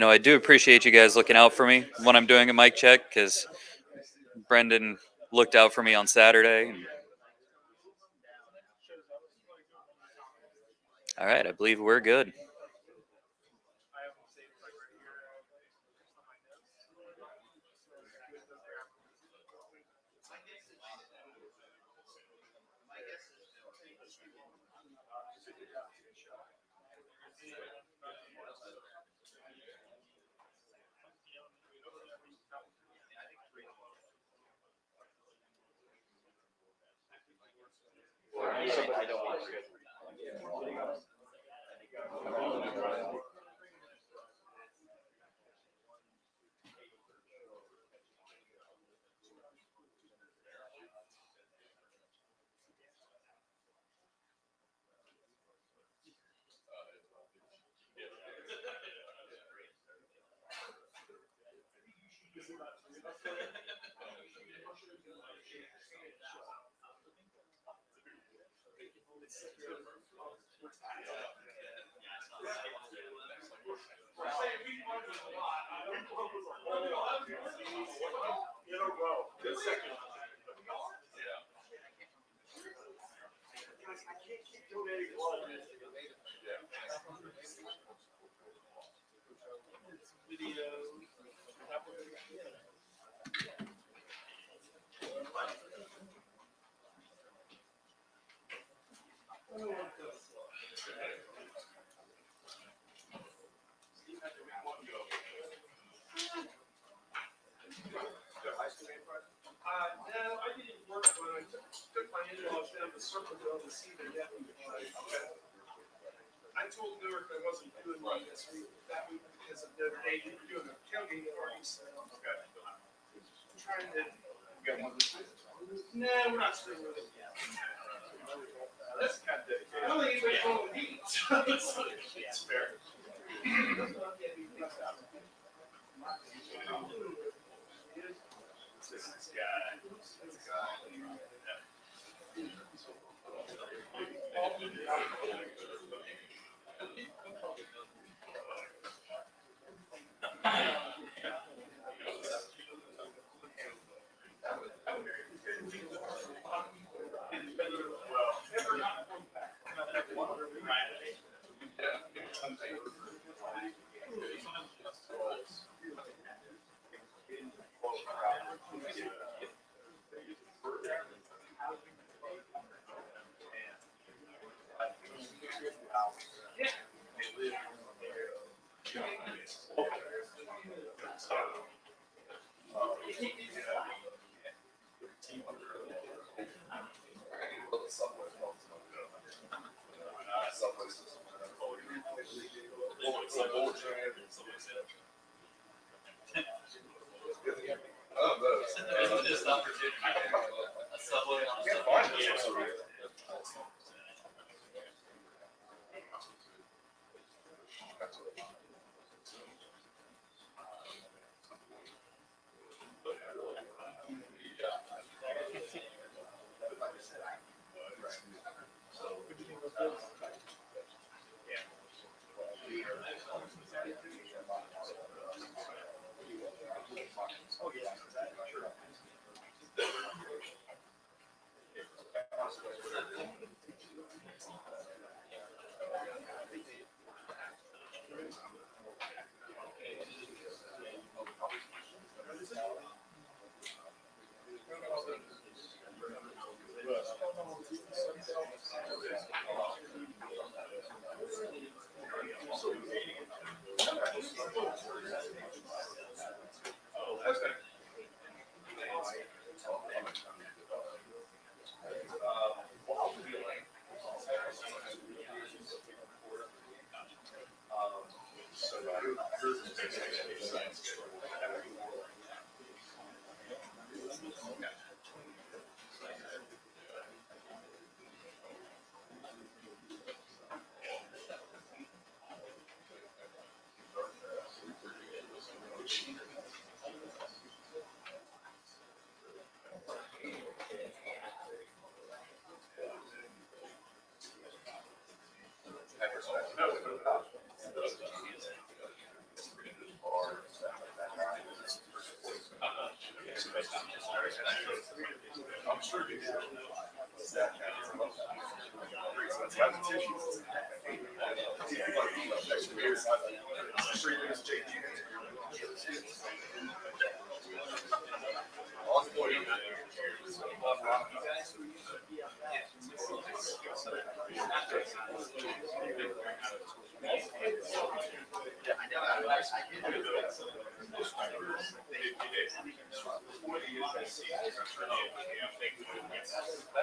I do appreciate you guys looking out for me when I'm doing a mic check because Brendan looked out for me on Saturday. All right, I believe we're good. No, I didn't work when I took my in-laws down to Circleville to see their nephew. I told Newark I wasn't doing one this week, that week because of Notre Dame, we were doing a county party, so. Okay. Trying to. Got one this week? No, we're not still with it yet. That's kind of dedicated. I don't think anybody's going to eat. It's fair. This guy.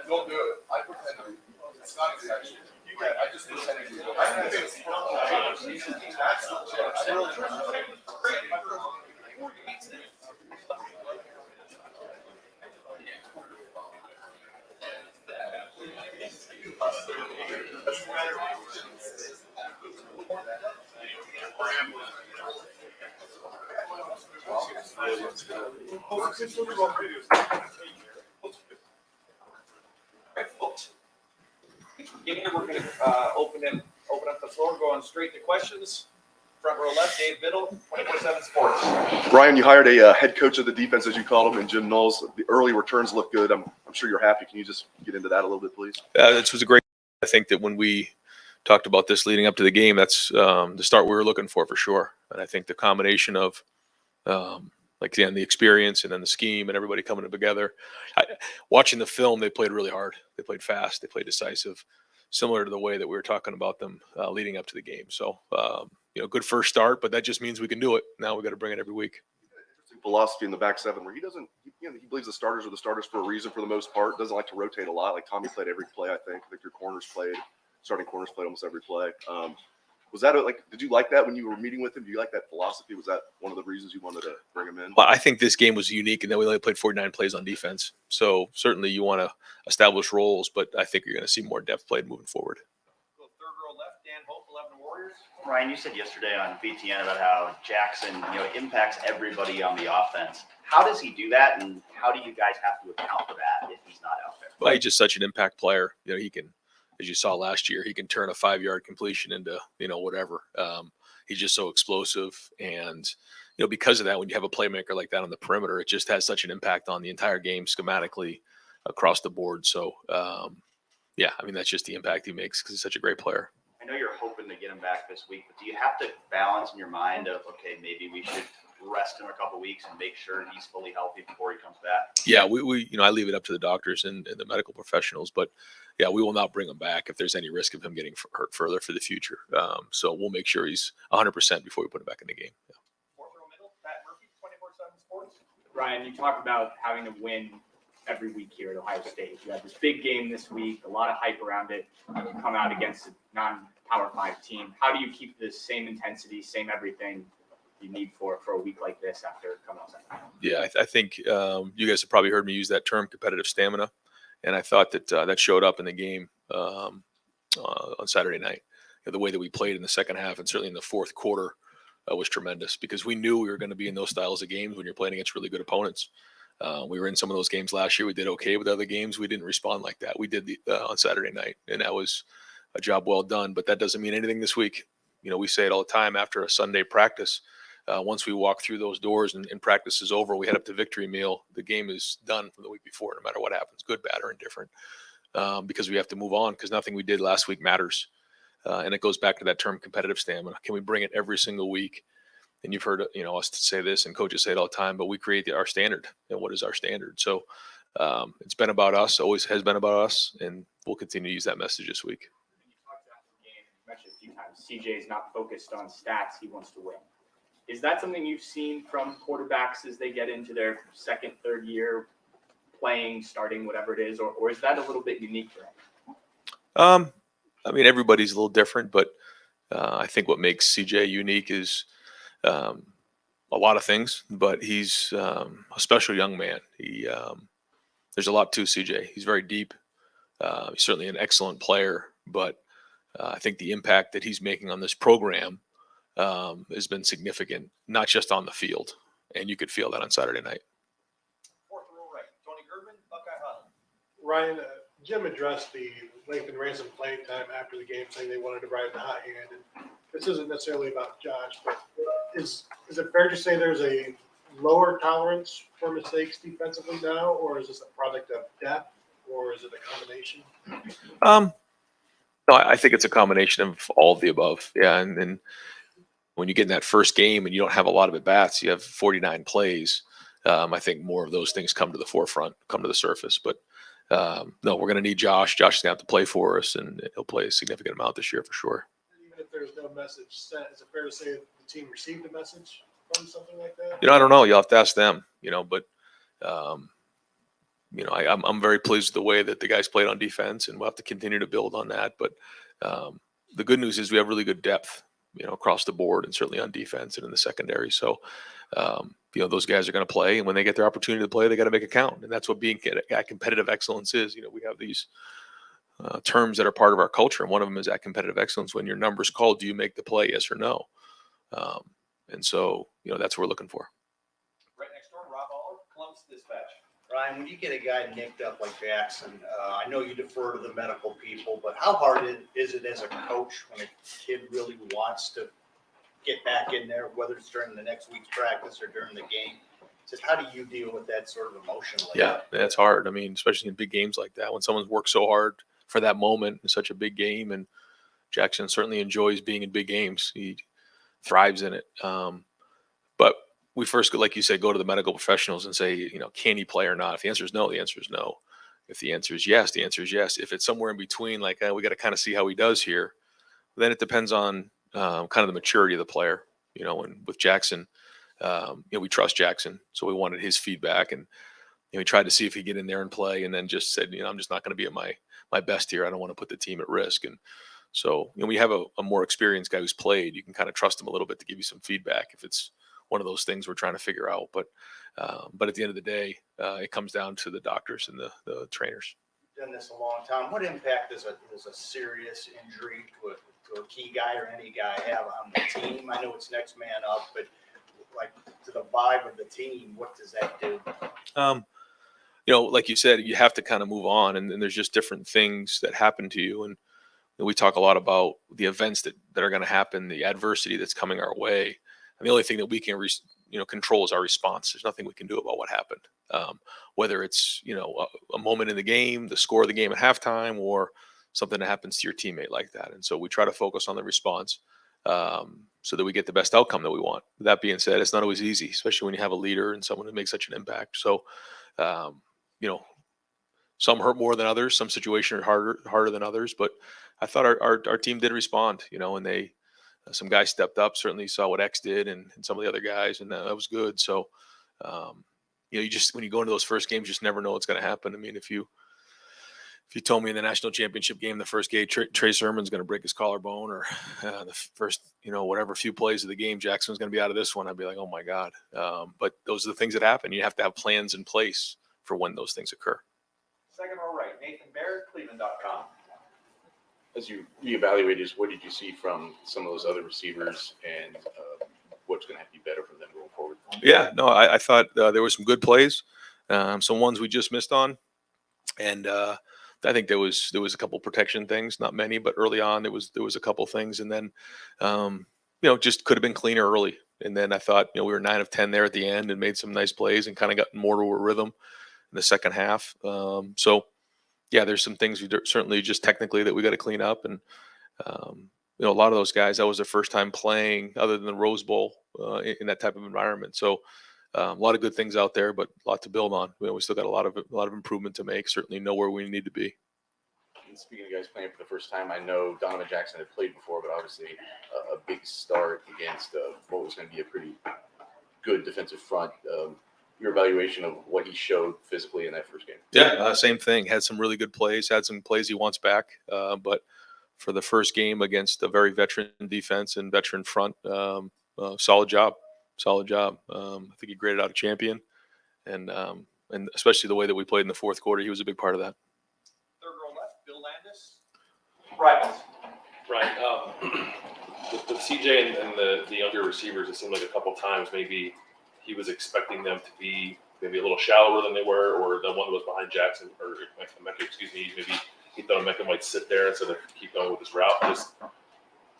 Don't do it. I pretend to be. It's not exactly. I just pretend to be. I think it's that's the real truth. Beginning, we're going to open up the floor, going straight to questions. Front row left, Dave Biddle, 24/7 Sports. Brian, you hired a head coach of the defense, as you called him, and Jim Knowles. The early returns look good. I'm sure you're happy. Can you just get into that a little bit, please? This was a great. I think that when we talked about this leading up to the game, that's the start we were looking for sure. And I think the combination of the experience and then the scheme and everybody coming together. Watching the film, they played really hard. They played fast. They played decisive, similar to the way that we were talking about them leading up to the game. So, good first start, but that just means we can do it. Now we got to bring it every week. Interesting philosophy in the back seven where he doesn't, he believes the starters are the starters for a reason for the most part. Doesn't like to rotate a lot. Like Tommy played every play, I think. I think your starting corners played almost every play. Was that did you like that when you were meeting with him? Do you like that philosophy? Was that one of the reasons you wanted to bring him in? Well, I think this game was unique, and then we only played 49 plays on defense. So certainly you want to establish roles, but I think you're going to see more depth played moving forward. Go third row left, Dan Hope, 11 Warriors. Ryan, you said yesterday on BTN about how Jackson, impacts everybody on the offense. How does he do that, and how do you guys have to account for that if he's not out there? Well, he's just such an impact player. He can, as you saw last year, he can turn a 5-yard completion into, whatever. He's just so explosive. And, because of that, when you have a playmaker like that on the perimeter, it just has such an impact on the entire game schematically across the board. So, that's just the impact he makes because he's such a great player. I know you're hoping to get him back this week, but do you have to balance in your mind of, okay, maybe we should rest him a couple weeks and make sure he's fully healthy before he comes back? Yeah, we I leave it up to the doctors and the medical professionals, but yeah, we will not bring him back if there's any risk of him getting hurt further for the future. So we'll make sure he's 100% before we put him back in the game. Yeah. Fourth row middle, Pat Murphy, 24/7 Sports. Ryan, you talked about having to win every week here at Ohio State. You had this big game this week, a lot of hype around it. You come out against a non-Power 5 team. How do you keep the same intensity, same everything you need for a week like this after coming outside? Yeah, I think you guys have probably heard me use that term, competitive stamina, and I thought that that showed up in the game on Saturday night. The way that we played in the second half and certainly in the fourth quarter was tremendous because we knew we were going to be in those styles of games when you're playing against really good opponents. We were in some of those games last year. We did okay with other games. We didn't respond like that. We did on Saturday night, and that was a job well done. But that doesn't mean anything this week. We say it all the time after a Sunday practice. Once we walk through those doors and practice is over, we head up to victory meal. The game is done from the week before, no matter what happens, good, bad, or indifferent, because we have to move on because nothing we did last week matters. And it goes back to that term, competitive stamina. Can we bring it every single week? And you've heard us say this, and coaches say it all the time, but we create our standard. And what is our standard? So it's been about us, always has been about us, and we'll continue to use that message this week. You talked about the game, you mentioned a few times, CJ is not focused on stats, he wants to win. Is that something you've seen from quarterbacks as they get into their second, third year playing, starting, whatever it is, or is that a little bit unique for him? Everybody's a little different, but I think what makes CJ unique is a lot of things, but he's a special young man. There's a lot to CJ. He's very deep. He's certainly an excellent player, but I think the impact that he's making on this program has been significant, not just on the field. And you could feel that on Saturday night. Fourth row right, Tony Gervin, Buckeye Huddle. Ryan, Jim addressed the Lathan Ransom playing time after the game, saying they wanted to ride the hot hand. And this isn't necessarily about Josh, but is it fair to say there's a lower tolerance for mistakes defensively now, or is this a product of depth, or is it a combination? No, I think it's a combination of all of the above. Yeah, and when you get in that first game and you don't have a lot of at bats, you have 49 plays. I think more of those things come to the forefront, come to the surface. But no, we're going to need Josh. Josh is going to have to play for us, and he'll play a significant amount this year for sure. Even if there's no message sent, is it fair to say that the team received a message from something like that? I don't know. You'll have to ask them. But I'm very pleased with the way that the guys played on defense, and we'll have to continue to build on that. But the good news is we have really good depth, across the board, and certainly on defense and in the secondary. So, those guys are going to play, and when they get their opportunity to play, they got to make it count. And that's what being at competitive excellence is. We have these terms that are part of our culture, and one of them is at competitive excellence. When your number's called, do you make the play? Yes or no? And so, that's what we're looking for. Right next door, Rob Aller, Columbus Dispatch. Ryan, when you get a guy nicked up like Jackson, I know you defer to the medical people, but how hard is it as a coach when a kid really wants to get back in there, whether it's during the next week's practice or during the game? Just how do you deal with that sort of emotionally? Yeah, that's hard. I mean, especially in big games like that, when someone's worked so hard for that moment in such a big game, and Jackson certainly enjoys being in big games. He thrives in it. But we first, like you said, go to the medical professionals and say, can he play or not? If the answer is no, the answer is no. If the answer is yes, the answer is yes. If it's somewhere in between, like we got to kind of see how he does here, then it depends on kind of the maturity of the player. And with Jackson, we trust Jackson, so we wanted his feedback, and we tried to see if he'd get in there and play, and then just said, I'm just not going to be at my best here. I don't want to put the team at risk. And so, we have a more experienced guy who's played. You can kind of trust him a little bit to give you some feedback if it's one of those things we're trying to figure out. But at the end of the day, it comes down to the doctors and the trainers. You've done this a long time. What impact does a serious injury to a key guy or any guy have on the team? I know it's next man up, but like to the vibe of the team, what does that do? Like you said, you have to kind of move on, and there's just different things that happen to you. And we talk a lot about the events that are going to happen, the adversity that's coming our way. And the only thing that we can, control is our response. There's nothing we can do about what happened. Whether it's, a moment in the game, the score of the game at halftime, or something that happens to your teammate like that. And so we try to focus on the response so that we get the best outcome that we want. That being said, it's not always easy, especially when you have a leader and someone who makes such an impact. So, some hurt more than others. Some situations are harder than others. But I thought our team did respond, and some guys stepped up. Certainly saw what X did and some of the other guys, and that was good. So, you just, when you go into those first games, you just never know what's going to happen. I mean, if you told me in the national championship game, the first game, Trey Sermon's going to break his collarbone, or the first, whatever few plays of the game, Jackson's going to be out of this one, I'd be like, oh my God. But those are the things that happen. You have to have plans in place for when those things occur. Second row right, Nathan Baird, Cleveland.com. As you reevaluated, what did you see from some of those other receivers, and what's going to have to be better for them going forward? Yeah, no, I thought there were some good plays, some ones we just missed on, and I think there was a couple protection things, not many, but early on there was a couple things, and then just could have been cleaner early. And then I thought we were 9 of 10 there at the end and made some nice plays and kind of got more to a rhythm in the second half. So yeah, there's some things certainly just technically that we got to clean up, and a lot of those guys, that was their first time playing other than the Rose Bowl in that type of environment. So a lot of good things out there, but a lot to build on. We still got a lot of improvement to make. Certainly know where we need to be. And speaking of guys playing for the first time, I know Donovan Jackson had played before, but obviously a big start against what was going to be a pretty good defensive front. Your evaluation of what he showed physically in that first game? Yeah, same thing. Had some really good plays. Had some plays he wants back, but for the first game against a very veteran defense and veteran front, solid job. I think he graded out a champion, and especially the way that we played in the fourth quarter, he was a big part of that. Third row left, Bill Landis, Rivals. Right. With CJ and the younger receivers, it seemed like a couple times maybe he was expecting them to be maybe a little shallower than they were, or the one that was behind Jackson, or Emeka, maybe he thought Emeka might sit there instead of keep going with his route. Just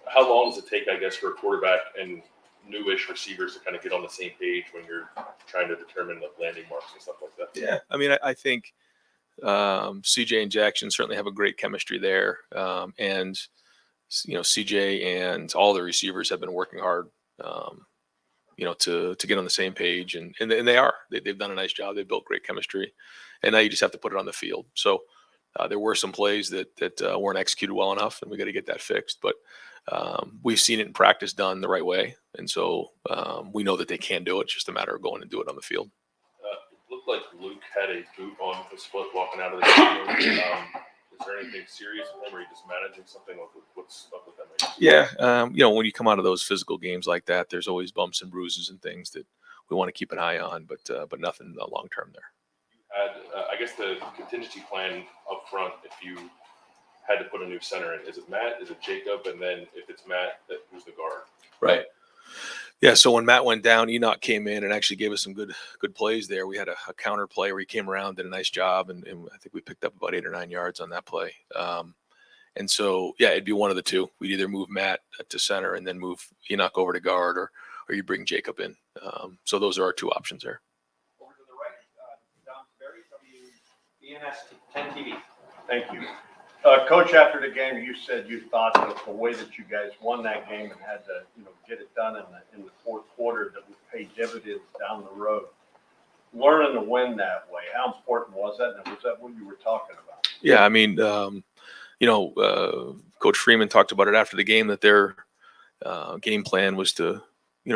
how long does it take, I guess, for a quarterback and newish receivers to kind of get on the same page when you're trying to determine the landing marks and stuff like that? Yeah, I mean, I think CJ and Jackson certainly have a great chemistry there. And, CJ and all the receivers have been working hard, to get on the same page. And they are. They've done a nice job. They've built great chemistry. And now you just have to put it on the field. So there were some plays that weren't executed well enough, and we got to get that fixed. But we've seen it in practice done the right way. And so we know that they can do it. It's just a matter of going and do it on the field. It looked like Luke had a boot on his foot walking out of the game. Is there anything serious with him, or are you just managing something? What's up with that? Yeah, when you come out of those physical games like that, there's always bumps and bruises and things that we want to keep an eye on, but nothing long term there. Had I guess the contingency plan up front, if you had to put a new center in, is it Matt? Is it Jacob? And then if it's Matt, who's the guard? Right. Yeah. So when Matt went down, Enoch came in and actually gave us some good plays there. We had a counter play where he came around, did a nice job, and I think we picked up about 8 or 9 yards on that play. And so, yeah, it'd be one of the two. We'd either move Matt to center and then move Enoch over to guard, or you bring Jacob in. So those are our two options there. Over to the right, Don Berry, WBNS 10 TV. Thank you. Coach, after the game, you said you thought that the way that you guys won that game and had to, get it done in the fourth quarter, that would pay dividends down the road. Learning to win that way, how important was that? And was that what you were talking about? Yeah, I mean, Coach Freeman talked about it after the game that their game plan was to,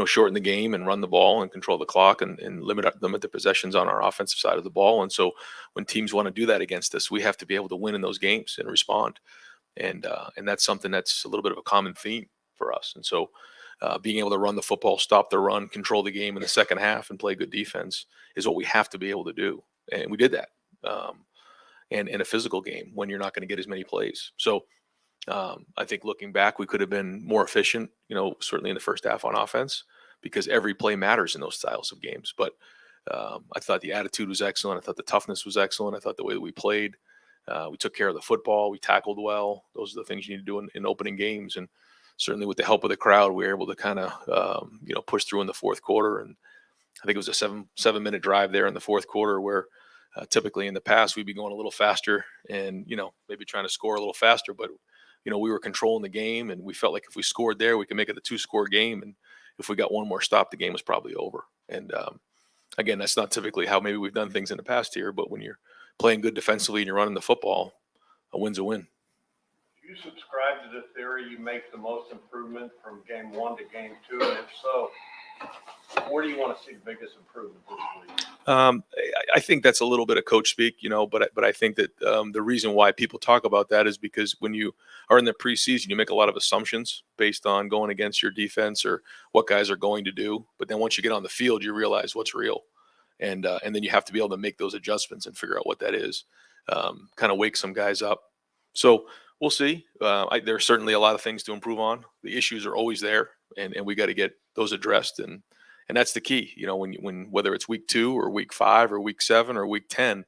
shorten the game and run the ball and control the clock and limit the possessions on our offensive side of the ball. And so when teams want to do that against us, we have to be able to win in those games and respond. And that's something that's a little bit of a common theme for us. And so being able to run the football, stop the run, control the game in the second half and play good defense is what we have to be able to do. And we did that. And in a physical game when you're not going to get as many plays. So I think looking back, we could have been more efficient, certainly in the first half on offense, because every play matters in those styles of games. But I thought the attitude was excellent. I thought the toughness was excellent. I thought the way that we played, we took care of the football. We tackled well. Those are the things you need to do in opening games. And certainly with the help of the crowd, we were able to kind of, push through in the fourth quarter. And I think it was a 7-minute drive there in the fourth quarter where typically in the past we'd be going a little faster and, maybe trying to score a little faster. But, we were controlling the game and we felt like if we scored there, we could make it a 2-score game. And if we got one more stop, the game was probably over. And again, that's not typically how maybe we've done things in the past here. But when you're playing good defensively and you're running the football, a win's a win. Do you subscribe to the theory you make the most improvement from game 1 to game 2? And if so, where do you want to see the biggest improvement this week? I think that's a little bit of coach speak, but I think that the reason why people talk about that is because when you are in the preseason, you make a lot of assumptions based on going against your defense or what guys are going to do. But then once you get on the field, you realize what's real. And then you have to be able to make those adjustments and figure out what that is, kind of wake some guys up. So we'll see. There's certainly a lot of things to improve on. The issues are always there, and we got to get those addressed. And that's the key, when whether it's week 2 or week 5 or week 7 or week 10,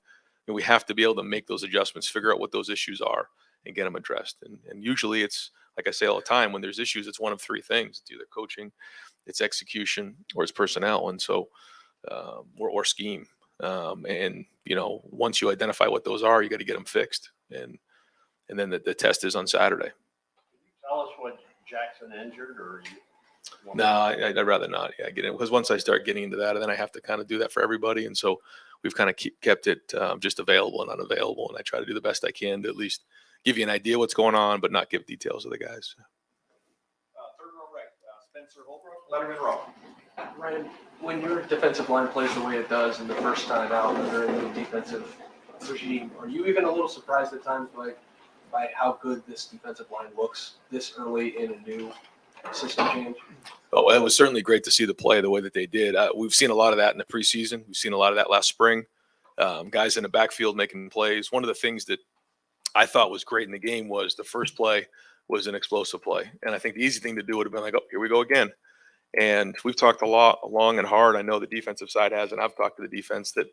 we have to be able to make those adjustments, figure out what those issues are and get them addressed. And usually it's, like I say all the time, when there's issues, it's one of 3 things. It's either coaching, it's execution, or it's personnel. And so, or scheme. And once you identify what those are, you got to get them fixed. And then the test is on Saturday. Can you tell us what Jackson injured or you? No, I'd rather not. Yeah, get in because once I start getting into that, then I have to kind of do that for everybody, and so we've kind of kept it just available and unavailable, and I try to do the best I can to at least give you an idea what's going on, but not give details of the guys. Third row right, Spencer Holbrook, Letterman Row. Ryan, when your defensive line plays the way it does in the first time out under a new defensive regime, are you even a little surprised at times by how good this defensive line looks this early in a new system change? Oh, it was certainly great to see the play the way that they did. We've seen a lot of that in the preseason. We've seen a lot of that last spring. Guys in the backfield making plays. One of the things that I thought was great in the game was the first play was an explosive play. And I think the easy thing to do would have been like, oh, here we go again. And we've talked a lot, long and hard. I know the defensive side has, and I've talked to the defense that,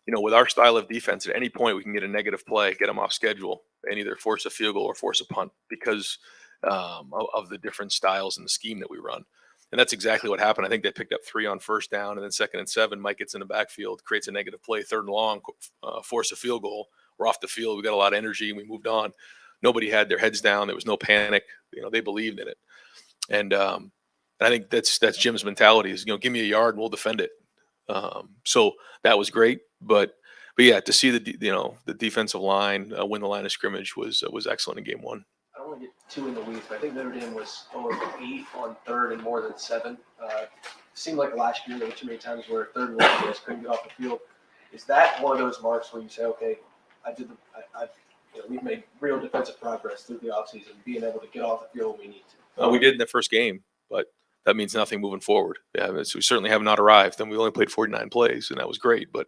with our style of defense, at any point we can get a negative play, get them off schedule, and either force a field goal or force a punt because of the different styles and the scheme that we run. And that's exactly what happened. I think they picked up 3 on first down, and then 2nd and 7, Mike gets in the backfield, creates a negative play, 3rd and long, force a field goal. we're off the field. We got a lot of energy and we moved on. Nobody had their heads down. There was no panic. They believed in it. And I think that's Jim's mentality is, give me a yard and we'll defend it. So that was great. But yeah, to see the defensive line win the line of scrimmage was excellent in game one. I don't want to get too in the weeds, but I think Notre Dame was 0-8 on third and more than 7. Seemed like last year there were too many times where third and one just couldn't get off the field. Is that one of those marks where you say, okay, we've made real defensive progress through the offseason, being able to get off the field when we need to? We did in the first game, but that means nothing moving forward. Yeah, we certainly have not arrived, and we only played 49 plays, and that was great. But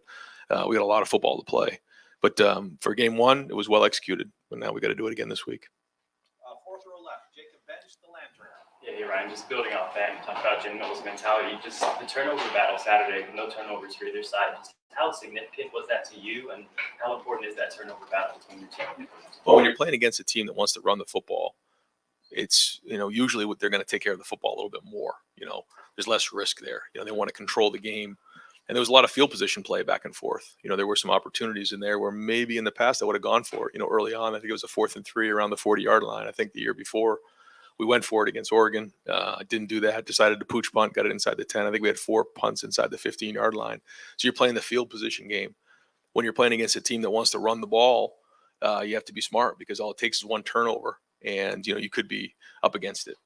we got a lot of football to play. But for game one, it was well executed. But now we got to do it again this week. Fourth row left, Jacob Bench, the Lantern. Yeah, hey Ryan, just building off that, you talked about Jim Knowles' mentality, just the turnover battle Saturday, no turnovers for either side. Just how significant was that to you, and how important is that turnover battle between your team? Well, when you're playing against a team that wants to run the football, it's, usually they're going to take care of the football a little bit more. There's less risk there. They want to control the game. And there was a lot of field position play back and forth. There were some opportunities in there where maybe in the past I would have gone for it. Early on, I think it was a 4th and 3 around the 40-yard line. I think the year before we went for it against Oregon. I didn't do that. Decided to pooch punt, got it inside the 10. I think we had 4 punts inside the 15-yard line. So you're playing the field position game. When you're playing against a team that wants to run the ball, you have to be smart because all it takes is one turnover, and you could be up against it.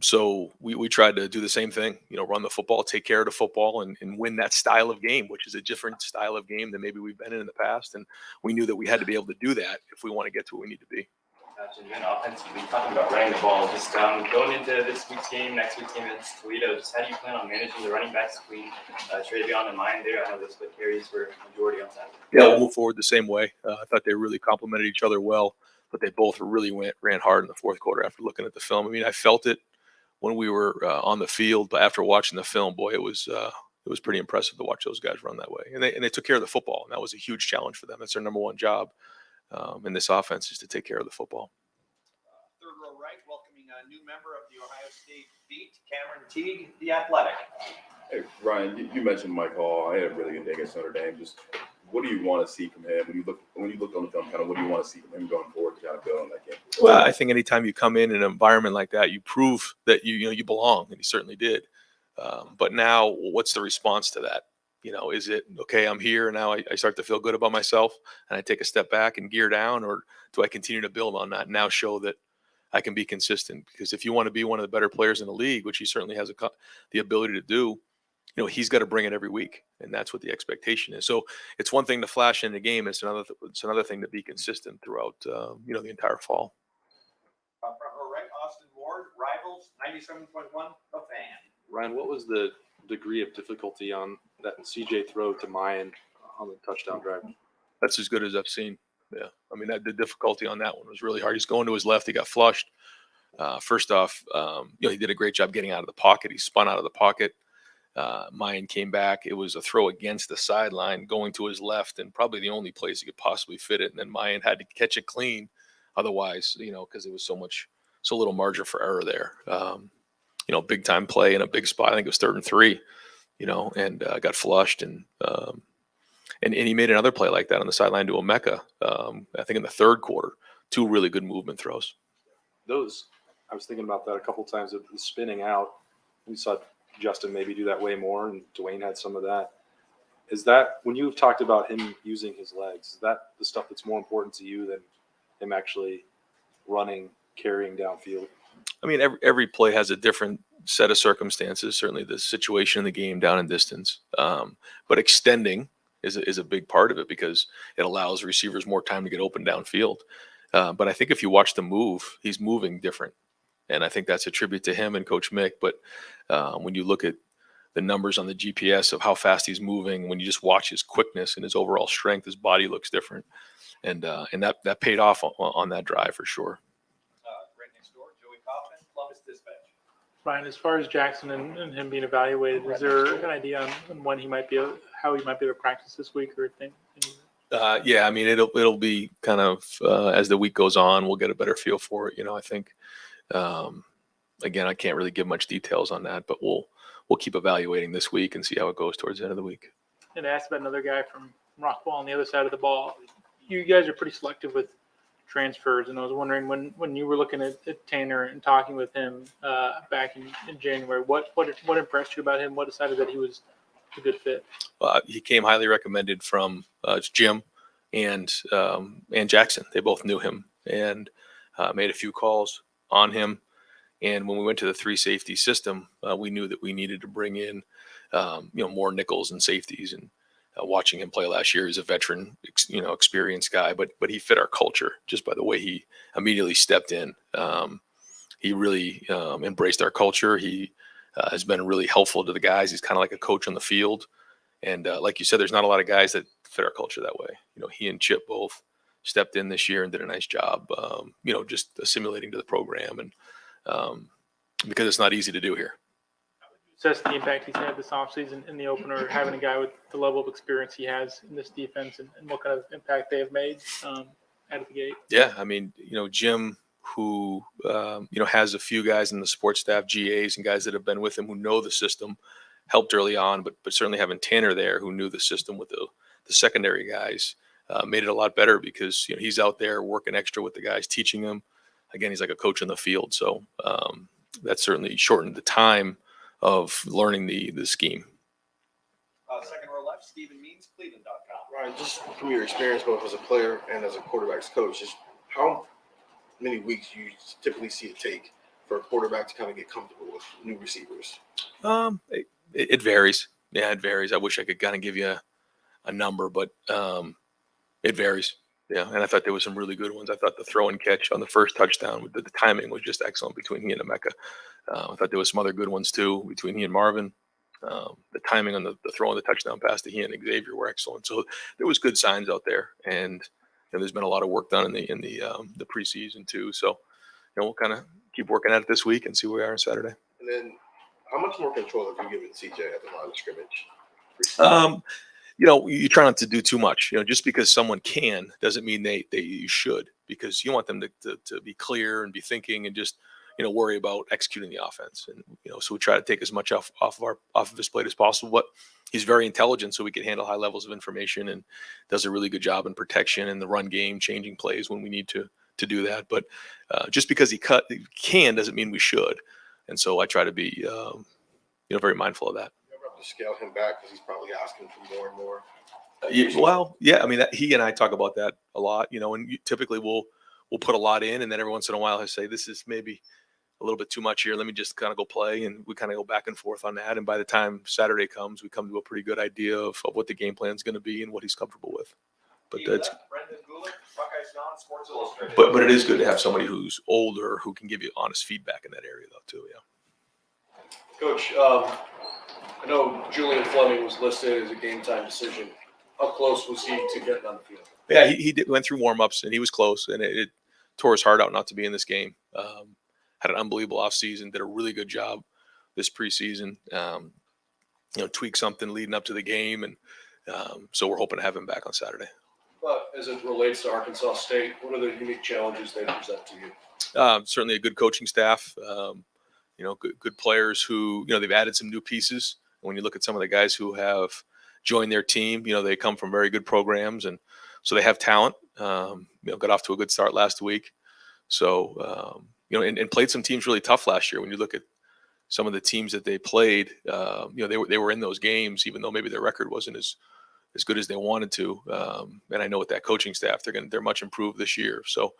So we tried to do the same thing, run the football, take care of the football, and win that style of game, which is a different style of game than maybe we've been in the past. And we knew that we had to be able to do that if we want to get to where we need to be. Gotcha. And then offensively, talking about running the ball, just going into this week's game, next week's game against Toledo, just how do you plan on managing the running backs between Travion and Mine there? I know the split carries were majority on Saturday. Yeah, we'll move forward the same way. I thought they really complemented each other well, but they both really ran hard in the fourth quarter after looking at the film. I mean, I felt it when we were on the field, but after watching the film, boy, it was pretty impressive to watch those guys run that way. And they took care of the football, and that was a huge challenge for them. That's their number one job in this offense is to take care of the football. Third row right, welcoming a new member of the Ohio State Beat, Cameron Teague, the Athletic. Hey, Ryan, you mentioned Mike Hall. I had a really good day against Notre Dame. Just what do you want to see from him when you look on the film? Kind of what do you want to see from him going forward to kind of build on that game? Well, I think anytime you come in an environment like that, you prove that you belong, and he certainly did. But now, what's the response to that? Is it okay? I'm here now. I start to feel good about myself, and I take a step back and gear down, or do I continue to build on that and now show that I can be consistent? Because if you want to be one of the better players in the league, which he certainly has the ability to do, he's got to bring it every week, and that's what the expectation is. So it's one thing to flash in the game; it's another thing to be consistent throughout the entire fall. Front row right, Austin Ward, Rivals, 97.1, The Fan. Ryan, what was the degree of difficulty on that CJ throw to Mayan on the touchdown drive? That's as good as I've seen. Yeah, I mean the difficulty on that one was really hard. He's going to his left. He got flushed. First off, he did a great job getting out of the pocket. He spun out of the pocket. Mayan came back. It was a throw against the sideline, going to his left, and probably the only place he could possibly fit it. And then Mayan had to catch it clean, otherwise, because it was so little margin for error there. Big time play in a big spot. I think it was 3rd and 3. And got flushed, and he made another play like that on the sideline to Emeka. I think in the 3rd quarter, 2 really good movement throws. I was thinking about that a couple times. Of the spinning out, we saw Justin maybe do that way more, and Dwayne had some of that. Is that when you've talked about him using his legs? Is that the stuff that's more important to you than him actually running, carrying downfield? I mean, every play has a different set of circumstances. Certainly, the situation in the game, down and distance, but extending is a big part of it because it allows receivers more time to get open downfield. But I think if you watch the move, he's moving different, and I think that's a tribute to him and Coach Mick. But when you look at the numbers on the GPS of how fast he's moving, when you just watch his quickness and his overall strength, his body looks different, and that paid off on that drive for sure. Right next door, Joey Kaufman, Columbus Dispatch. Ryan, as far as Jackson and him being evaluated, is there an idea on when how he might be able to practice this week or anything? Yeah, I mean it'll be kind of as the week goes on, we'll get a better feel for it. I think again, I can't really give much details on that, but we'll keep evaluating this week and see how it goes towards the end of the week. And I asked about another guy from Rockwall on the other side of the ball. you guys are pretty selective with transfers, and I was wondering when you were looking at Tanner and talking with him back in January, what impressed you about him? What decided that he was a good fit? He came highly recommended from Jim and Jackson. They both knew him and made a few calls on him. And when we went to the 3 safety system, we knew that we needed to bring in, more nickels and safeties. And watching him play last year, he's a veteran, experienced guy, but he fit our culture just by the way he immediately stepped in. He really embraced our culture. He has been really helpful to the guys. He's kind of like a coach on the field. And like you said, there's not a lot of guys that fit our culture that way. He and Chip both stepped in this year and did a nice job, just assimilating to the program. And because it's not easy to do here. Assess the impact he's had this offseason in the opener, having a guy with the level of experience he has in this defense, and what kind of impact they have made out of the gate. Yeah, I mean, Jim, who has a few guys in the support staff, GAs, and guys that have been with him who know the system, helped early on, but certainly having Tanner there who knew the system with the secondary guys made it a lot better because he's out there working extra with the guys, teaching them. Again, he's like a coach in the field, so that certainly shortened the time of learning the scheme. Second row left, Stephen Means, Cleveland.com. Ryan, just from your experience both as a player and as a quarterback's coach, just how many weeks you typically see it take for a quarterback to kind of get comfortable with new receivers? It varies. Yeah, it varies. I wish I could kind of give you a number, but it varies. Yeah, and I thought there was some really good ones. I thought the throw and catch on the first touchdown, the timing was just excellent between he and Emeka. I thought there was some other good ones too between he and Marvin. The timing on the throw and the touchdown pass to he and Xavier were excellent. So there was good signs out there, and there's been a lot of work done in the preseason too. So we'll kind of keep working at it this week and see where we are on Saturday. And then, how much more control have you given CJ at the line of scrimmage? You try not to do too much. Just because someone can doesn't mean you should, because you want them to be clear and be thinking and just worry about executing the offense. And so we try to take as much off of his plate as possible. But he's very intelligent, so we can handle high levels of information, and does a really good job in protection and the run game, changing plays when we need to do that. But just because he can doesn't mean we should. And so I try to be very mindful of that. To scale him back because he's probably asking for more and more. I mean, he and I talk about that a lot, and typically we'll put a lot in, and then every once in a while he'll say, this is maybe a little bit too much here. Let me just kind of go play. And we kind of go back and forth on that. And by the time Saturday comes, we come to a pretty good idea of what the game plan is going to be and what he's comfortable with. But that's, but it is good to have somebody who's older who can give you honest feedback in that area though too. Yeah. Coach, I know Julian Fleming was listed as a game time decision. How close was he to getting on the field? Yeah, he went through warm-ups and he was close, and it tore his heart out not to be in this game. Had an unbelievable offseason, did a really good job this preseason. Tweaked something leading up to the game, and so we're hoping to have him back on Saturday. But as it relates to Arkansas State, what are the unique challenges they present to you? Certainly a good coaching staff. Good players who they've added some new pieces. When you look at some of the guys who have joined their team, they come from very good programs, and so they have talent. Got off to a good start last week. So, and played some teams really tough last year. When you look at some of the teams that they played, they were in those games, even though maybe their record wasn't as good as they wanted to. And I know with that coaching staff, they're much improved this year. So,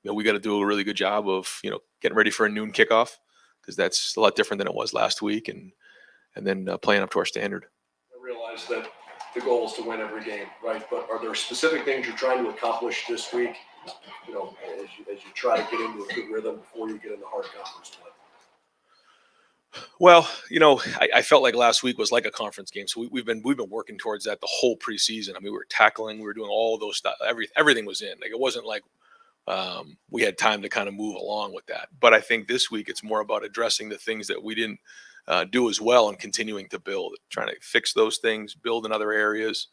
we got to do a really good job of, getting ready for a noon kickoff, because that's a lot different than it was last week. And then playing up to our standard. I realize that the goal is to win every game, right? But are there specific things you're trying to accomplish this week, as you try to get into a good rhythm before you get into hard conference play? Well, I felt like last week was like a conference game. So we've been working towards that the whole preseason. I mean, we were tackling, we were doing all those stuff. Everything was in. Like, it wasn't like we had time to kind of move along with that. But I think this week it's more about addressing the things that we didn't do as well and continuing to build, trying to fix those things, build in other areas.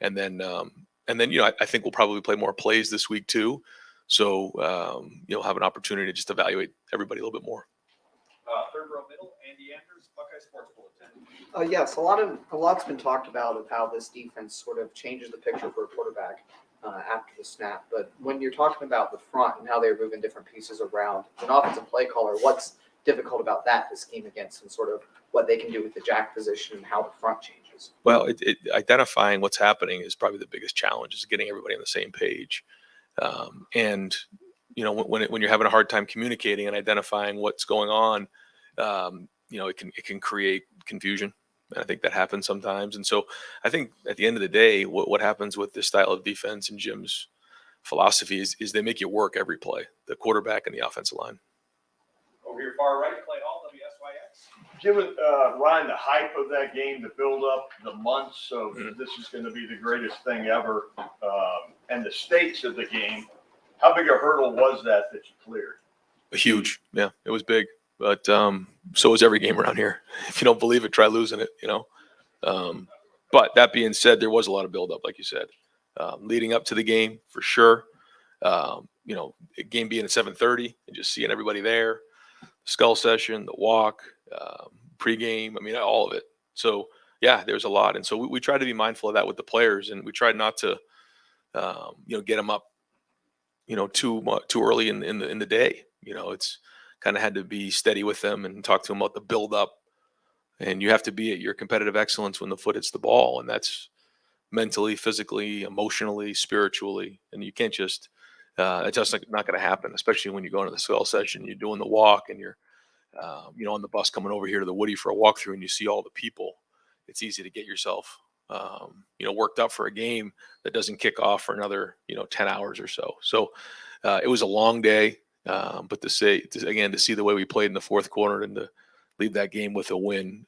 And then, I think we'll probably play more plays this week too. So, you'll have an opportunity to just evaluate everybody a little bit more. Third row middle, Andy Andrews, Buckeye Sports Bulletin. Yes, a lot's been talked about of how this defense sort of changes the picture for a quarterback. after the snap. But when you're talking about the front and how they're moving different pieces around, as an offensive play caller, what's difficult about that to scheme against, and sort of what they can do with the jack position and how the front changes? Well, identifying what's happening is probably the biggest challenge, is getting everybody on the same page. And when you're having a hard time communicating and identifying what's going on, it can create confusion. And I think that happens sometimes. And so I think at the end of the day, what happens with this style of defense and Jim's philosophy is they make you work every play, the quarterback and the offensive line. Over your far right, Clay Hall, WSYX. Jim, Ryan, the hype of that game, the build-up, the months of this is going to be the greatest thing ever, and the stakes of the game, how big a hurdle was that you cleared? Huge. Yeah, it was big. But so is every game around here. If you don't believe it, try losing it, But that being said, there was a lot of buildup, like you said, leading up to the game for sure. Game being at 7:30 and just seeing everybody there, skull session, the walk, pregame. I mean, all of it. So yeah, there's a lot, and so we try to be mindful of that with the players, and we tried not to, get them up, too early in the day. It's kind of had to be steady with them and talk to them about the build up. And you have to be at your competitive excellence when the foot hits the ball, and that's mentally, physically, emotionally, spiritually. And you can't just it's just not going to happen, especially when you go into the skull session, you're doing the walk, and you're on the bus coming over here to the Woody for a walkthrough, and you see all the people. It's easy to get yourself worked up for a game that doesn't kick off for another 10 hours or so. So it was a long day, but to see the way we played in the fourth quarter and to leave that game with a win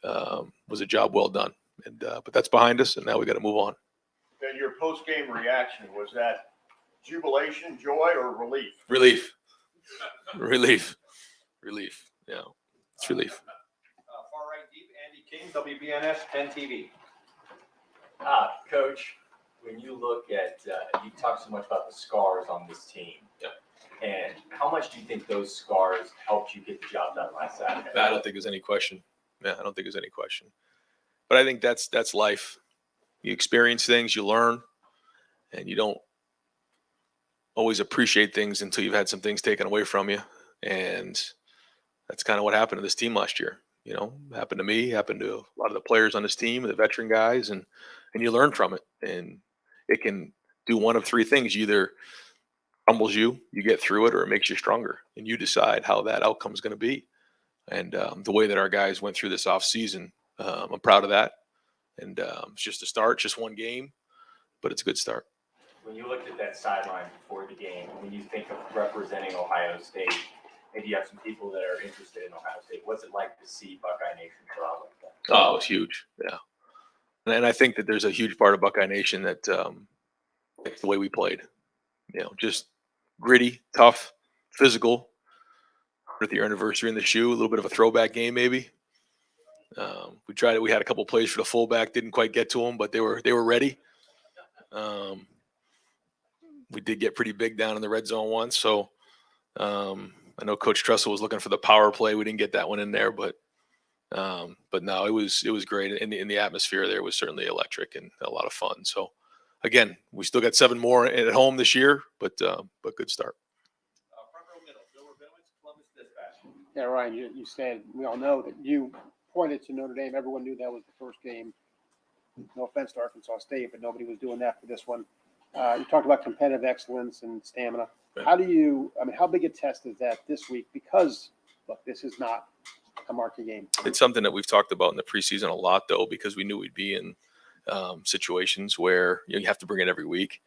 was a job well done. And but that's behind us, and now we got to move on. And your post-game reaction, was that jubilation, joy, or relief? Relief. Yeah, it's relief. Far right deep, Andy King, WBNS 10 TV. Coach, when you look at, you talk so much about the scars on this team. Yeah. And how much do you think those scars helped you get the job done last Saturday? I don't think there's any question. Yeah, I don't think there's any question. But I think that's life. You experience things, you learn, and you don't always appreciate things until you've had some things taken away from you. And that's kind of what happened to this team last year. Happened to me, happened to a lot of the players on this team, the veteran guys, and you learn from it. And it can do one of three things. Either humbles you, you get through it, or it makes you stronger, and you decide how that outcome is going to be. And the way that our guys went through this off season, I'm proud of that. And it's just a start, just one game, but it's a good start. When you looked at that sideline before the game, when you think of representing Ohio State, maybe you have some people that are interested in Ohio State. What's it like to see Buckeye Nation go out like that? Oh, it was huge. Yeah. And I think that there's a huge part of Buckeye Nation that it's the way we played. Just gritty, tough, physical. 100th year anniversary in the shoe, a little bit of a throwback game maybe. We tried it. We had a couple plays for the fullback, didn't quite get to them, but they were ready. We did get pretty big down in the red zone once, so I know Coach Tressel was looking for the power play. We didn't get that one in there, but no, it was great. In the atmosphere there was certainly electric and a lot of fun. So again, we still got 7 more at home this year, but good start. Front row middle, Bill Rabinowitz, Columbus Dispatch. Yeah, Ryan, you said, we all know that you pointed to Notre Dame. Everyone knew that was the first game. No offense to Arkansas State, but nobody was doing that for this one. You talked about competitive excellence and stamina. How big a test is that this week? Because, look, this is not a marquee game. It's something that we've talked about in the preseason a lot, though, because we knew we'd be in situations where you have to bring it every week.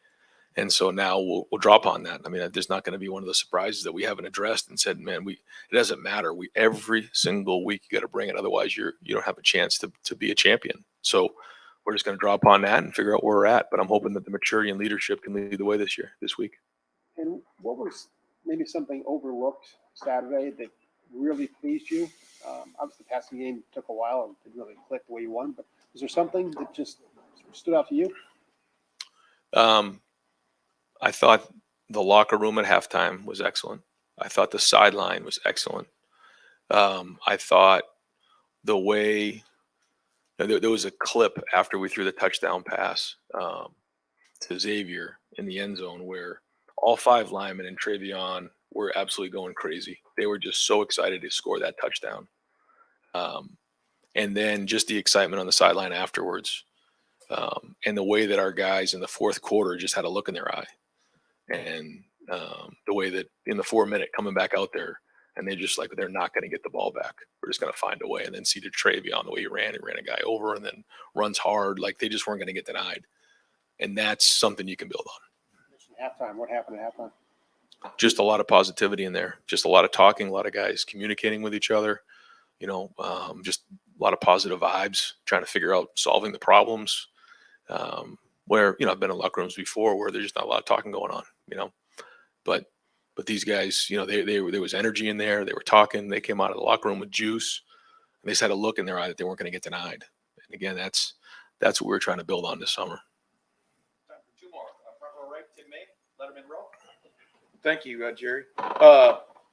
And so now we'll draw upon that. I mean, there's not going to be one of the surprises that we haven't addressed and said, man, it doesn't matter. Every single week you got to bring it. Otherwise, you don't have a chance to be a champion. So we're just going to draw upon that and figure out where we're at. But I'm hoping that the maturity and leadership can lead the way this week. And what was maybe something overlooked Saturday that really pleased you? Obviously, the passing game took a while and didn't really click the way you wanted. But was there something that just stood out to you? I thought the locker room at halftime was excellent. I thought the sideline was excellent. I thought the way there was a clip after we threw the touchdown pass to Xavier in the end zone where all 5 linemen and Travion were absolutely going crazy. They were just so excited to score that touchdown. And then just the excitement on the sideline afterwards. And the way that our guys in the fourth quarter just had a look in their eye. And the way that in the 4-minute coming back out there, and they just like, they're not going to get the ball back. We're just going to find a way. And then see Travion, the way he ran a guy over and then runs hard. Like they just weren't going to get denied. And that's something you can build on. Halftime, what happened at halftime? Just a lot of positivity in there. Just a lot of talking, a lot of guys communicating with each other. Just a lot of positive vibes, trying to figure out solving the problems. Where I've been in locker rooms before where there's just not a lot of talking going on. But these guys, there was energy in there. They were talking. They came out of the locker room with juice. And they just had a look in their eye that they weren't going to get denied. And again, that's what we're trying to build on this summer. Time for 2 more. Front row right, Tim May, Letterman row. Thank you, Jerry.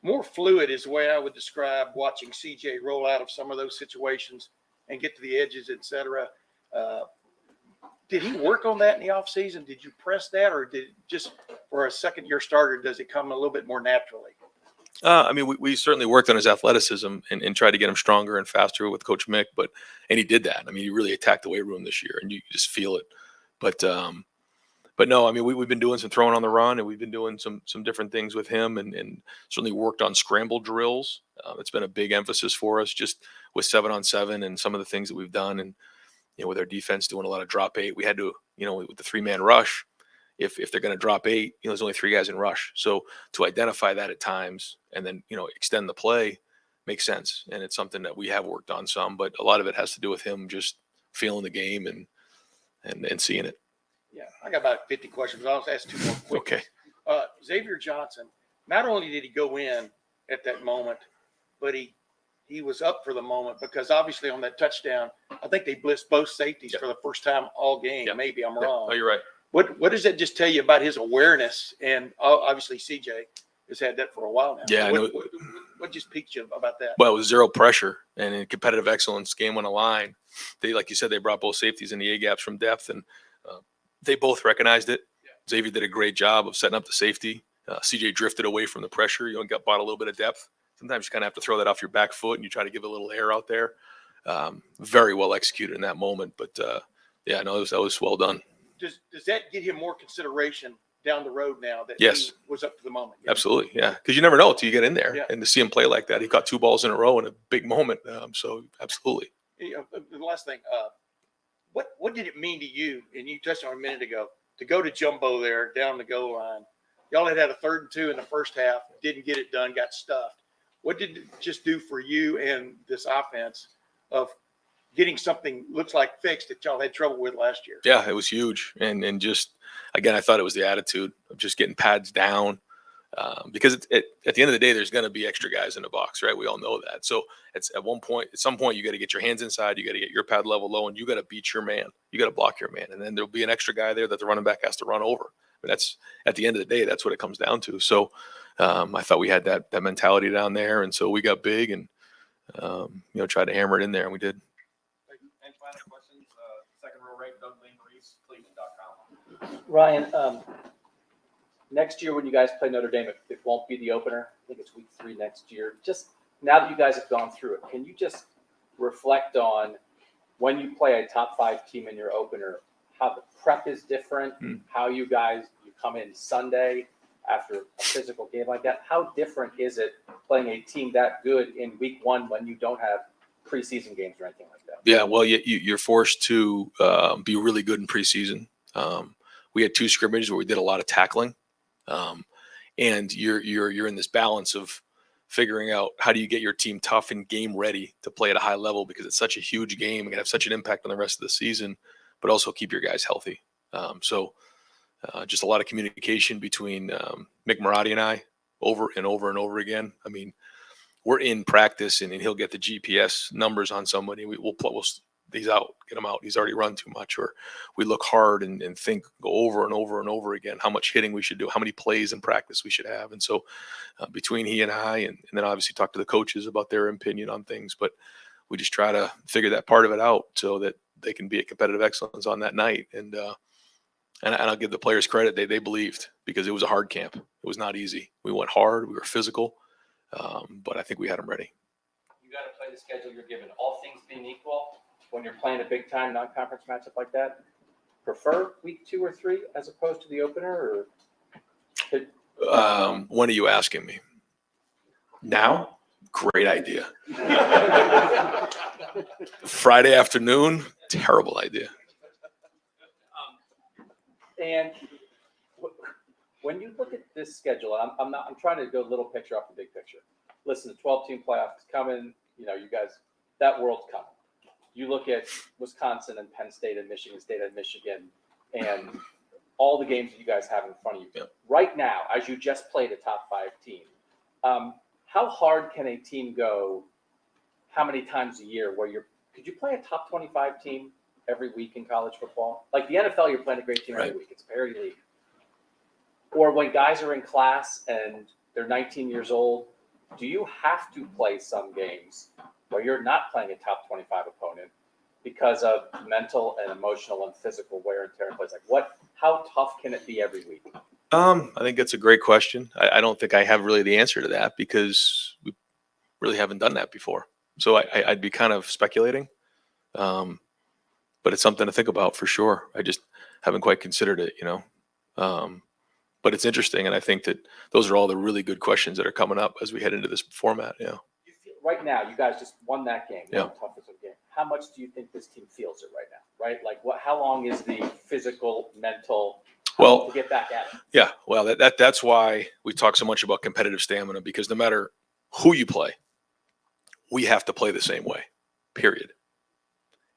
More fluid is the way I would describe watching CJ roll out of some of those situations and get to the edges, et cetera. Did he work on that in the offseason? Did you press that, or did it just for a second-year starter, does it come a little bit more naturally? We certainly worked on his athleticism and tried to get him stronger and faster with Coach Mick, and he did that. He really attacked the weight room this year, and you just feel it. But no, we've been doing some throwing on the run, and we've been doing some different things with him, and certainly worked on scramble drills. It's been a big emphasis for us, just with 7-on-7 and some of the things that we've done, and with our defense doing a lot of drop 8, we had to, with the 3-man rush. If they're going to drop 8, there's only 3 guys in rush. So to identify that at times and then extend the play makes sense, and it's something that we have worked on some. But a lot of it has to do with him just feeling the game and seeing it. Yeah, I got about 50 questions. I'll ask 2 more quick. Okay. Xavier Johnson, not only did he go in at that moment, but he was up for the moment because obviously on that touchdown, I think they blitzed both safeties for the first time all game. Maybe I'm wrong. Oh, you're right. What does that just tell you about his awareness? And obviously CJ has had that for a while now. Yeah, I know. What just piqued you about that? Well, it was 0 pressure, and in competitive excellence, game on the line. They, like you said, they brought both safeties in the A gaps from depth, and they both recognized it. Xavier did a great job of setting up the safety. CJ drifted away from the pressure. Got bought a little bit of depth. Sometimes you kind of have to throw that off your back foot, and you try to give a little air out there. Very well executed in that moment, but that was well done. Does that get him more consideration down the road now that Yes. he was up to the moment? Absolutely, yeah. Because you never know until you get in there, Yeah. and to see him play like that, he caught 2 balls in a row in a big moment. So absolutely. The last thing, what did it mean to you? And you touched on it a minute ago to go to jumbo there down the goal line. Y'all had a 3rd and 2 in the first half, didn't get it done, got stuffed. What did it just do for you and this offense of getting something looks like fixed that y'all had trouble with last year? Yeah, it was huge, and just again, I thought it was the attitude of just getting pads down, because at the end of the day, there's going to be extra guys in the box, right? We all know that. So it's at some point, you got to get your hands inside, you got to get your pad level low, and you got to beat your man, you got to block your man, and then there'll be an extra guy there that the running back has to run over. But that's at the end of the day, that's what it comes down to. So I thought we had that mentality down there, and so we got big and tried to hammer it in there, and we did. Any final questions? Second row right, Doug Lane, Reese, Cleveland.com. Ryan, next year when you guys play Notre Dame, it won't be the opener. I think it's week 3 next year. Just now that you guys have gone through it, can you just reflect on when you play a top 5 team in your opener, how the prep is different, how you come in Sunday after a physical game like that? How different is it playing a team that good in week 1 when you don't have preseason games or anything like that? Yeah, well, you're forced to be really good in preseason. We had 2 scrimmages where we did a lot of tackling, and you're in this balance of figuring out how do you get your team tough and game ready to play at a high level because it's such a huge game and have such an impact on the rest of the season, but also keep your guys healthy. Just a lot of communication between Mick Marotti and I over and over and over again. We're in practice and he'll get the GPS numbers on somebody. We'll he's out, get him out. He's already run too much. Or we look hard and think, go over and over and over again, how much hitting we should do, how many plays in practice we should have. And so between he and I, and then obviously talk to the coaches about their opinion on things, but we just try to figure that part of it out so that they can be at competitive excellence on that night. And And I'll give the players credit. They believed, because it was a hard camp. It was not easy. We went hard. We were physical. But I think we had them ready. You got to play the schedule you're given. All things being equal, when you're playing a big time non-conference matchup like that, prefer week 2 or 3 as opposed to the opener, or When are you asking me? Now? Great idea. Friday afternoon? Terrible idea. And when you look at this schedule, I'm trying to go a little picture off the big picture. Listen, the 12-team playoff is coming. You know, you guys, that world's coming. You look at Wisconsin and Penn State and Michigan State and Michigan and all the games that you guys have in front of you. Yep. Right now, as you just played a top 5 team, how hard can a team go? How many times a year could you play a top 25 team every week in college football? Like the NFL, you're playing a great team every week. It's a parity league. Or when guys are in class and they're 19 years old, do you have to play some games where you're not playing a top 25 opponent because of mental and emotional and physical wear and tear in place? Like how tough can it be every week? I think that's a great question. I don't think I have really the answer to that, because we really haven't done that before. So I'd be kind of speculating. But it's something to think about for sure. I just haven't quite considered it, but it's interesting. And I think that those are all the really good questions that are coming up as we head into this format. Yeah. You feel, right now, you guys just won that game. Yeah. The toughest of the game. How much do you think this team feels it right now? Right? Like how long is the physical, mental, to get back at it? Yeah. Well, that's why we talk so much about competitive stamina, because no matter who you play, we have to play the same way, period.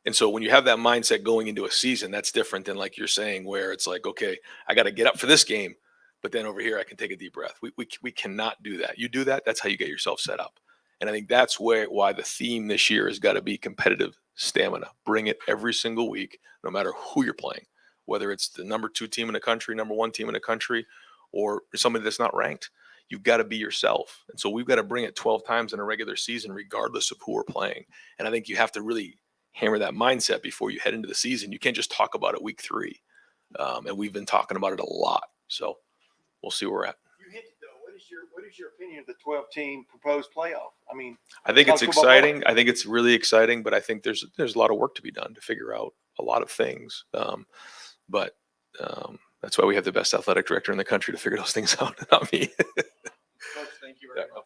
And so when you have that mindset going into a season, that's different than, like you're saying, where it's like, okay, I got to get up for this game, but then over here I can take a deep breath. We cannot do that. You do that, that's how you get yourself set up. And I think that's why the theme this year has got to be competitive stamina. Bring it every single week, no matter who you're playing, whether it's the number 2 team in the country, number 1 team in the country, or somebody that's not ranked. You've got to be yourself. And so we've got to bring it 12 times in a regular season, regardless of who we're playing. And I think you have to really hammer that mindset before you head into the season. You can't just talk about it week 3. And we've been talking about it a lot. So we'll see where we're at. You hinted though. What is your opinion of the 12-team proposed playoff? I mean, I think it's college football exciting. playoff. I think it's really exciting, but I think there's a lot of work to be done to figure out a lot of things. But that's why we have the best athletic director in the country to figure those things out, not me. Coach, thank you very much.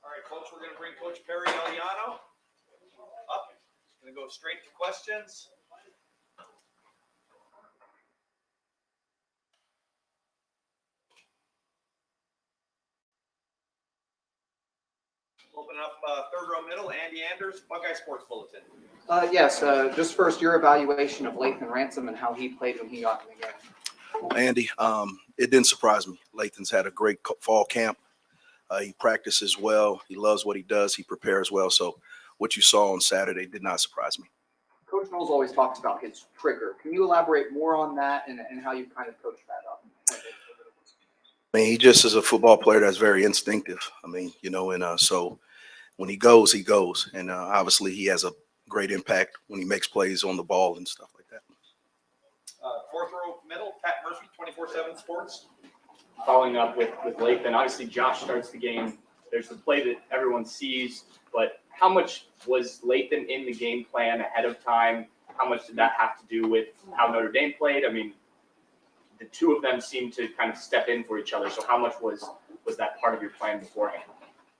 All right, Coach, we're going to bring Coach Perry Eliano up. He's going to go straight to questions. Open up third row middle, Andy Anders, Buckeye Sports Bulletin. Yes, just first, your evaluation of Lathan Ransom and how he played when he got in the game. Andy, it didn't surprise me. Lathan's had a great fall camp. He practices well. He loves what he does. He prepares well. So what you saw on Saturday did not surprise me. Coach Knowles always talks about his trigger. Can you elaborate more on that and how you kind of coach that up? I mean, he just is a football player that's very instinctive. I mean, and so when he goes, he goes. And obviously he has a great impact when he makes plays on the ball and stuff like that. Fourth row middle, Pat Murphy, 24/7 Sports. Following up with Lathan, obviously Josh starts the game. There's the play that everyone sees, but how much was Lathan in the game plan ahead of time? How much did that have to do with how Notre Dame played? I mean, the two of them seemed to kind of step in for each other. So how much was that part of your plan beforehand?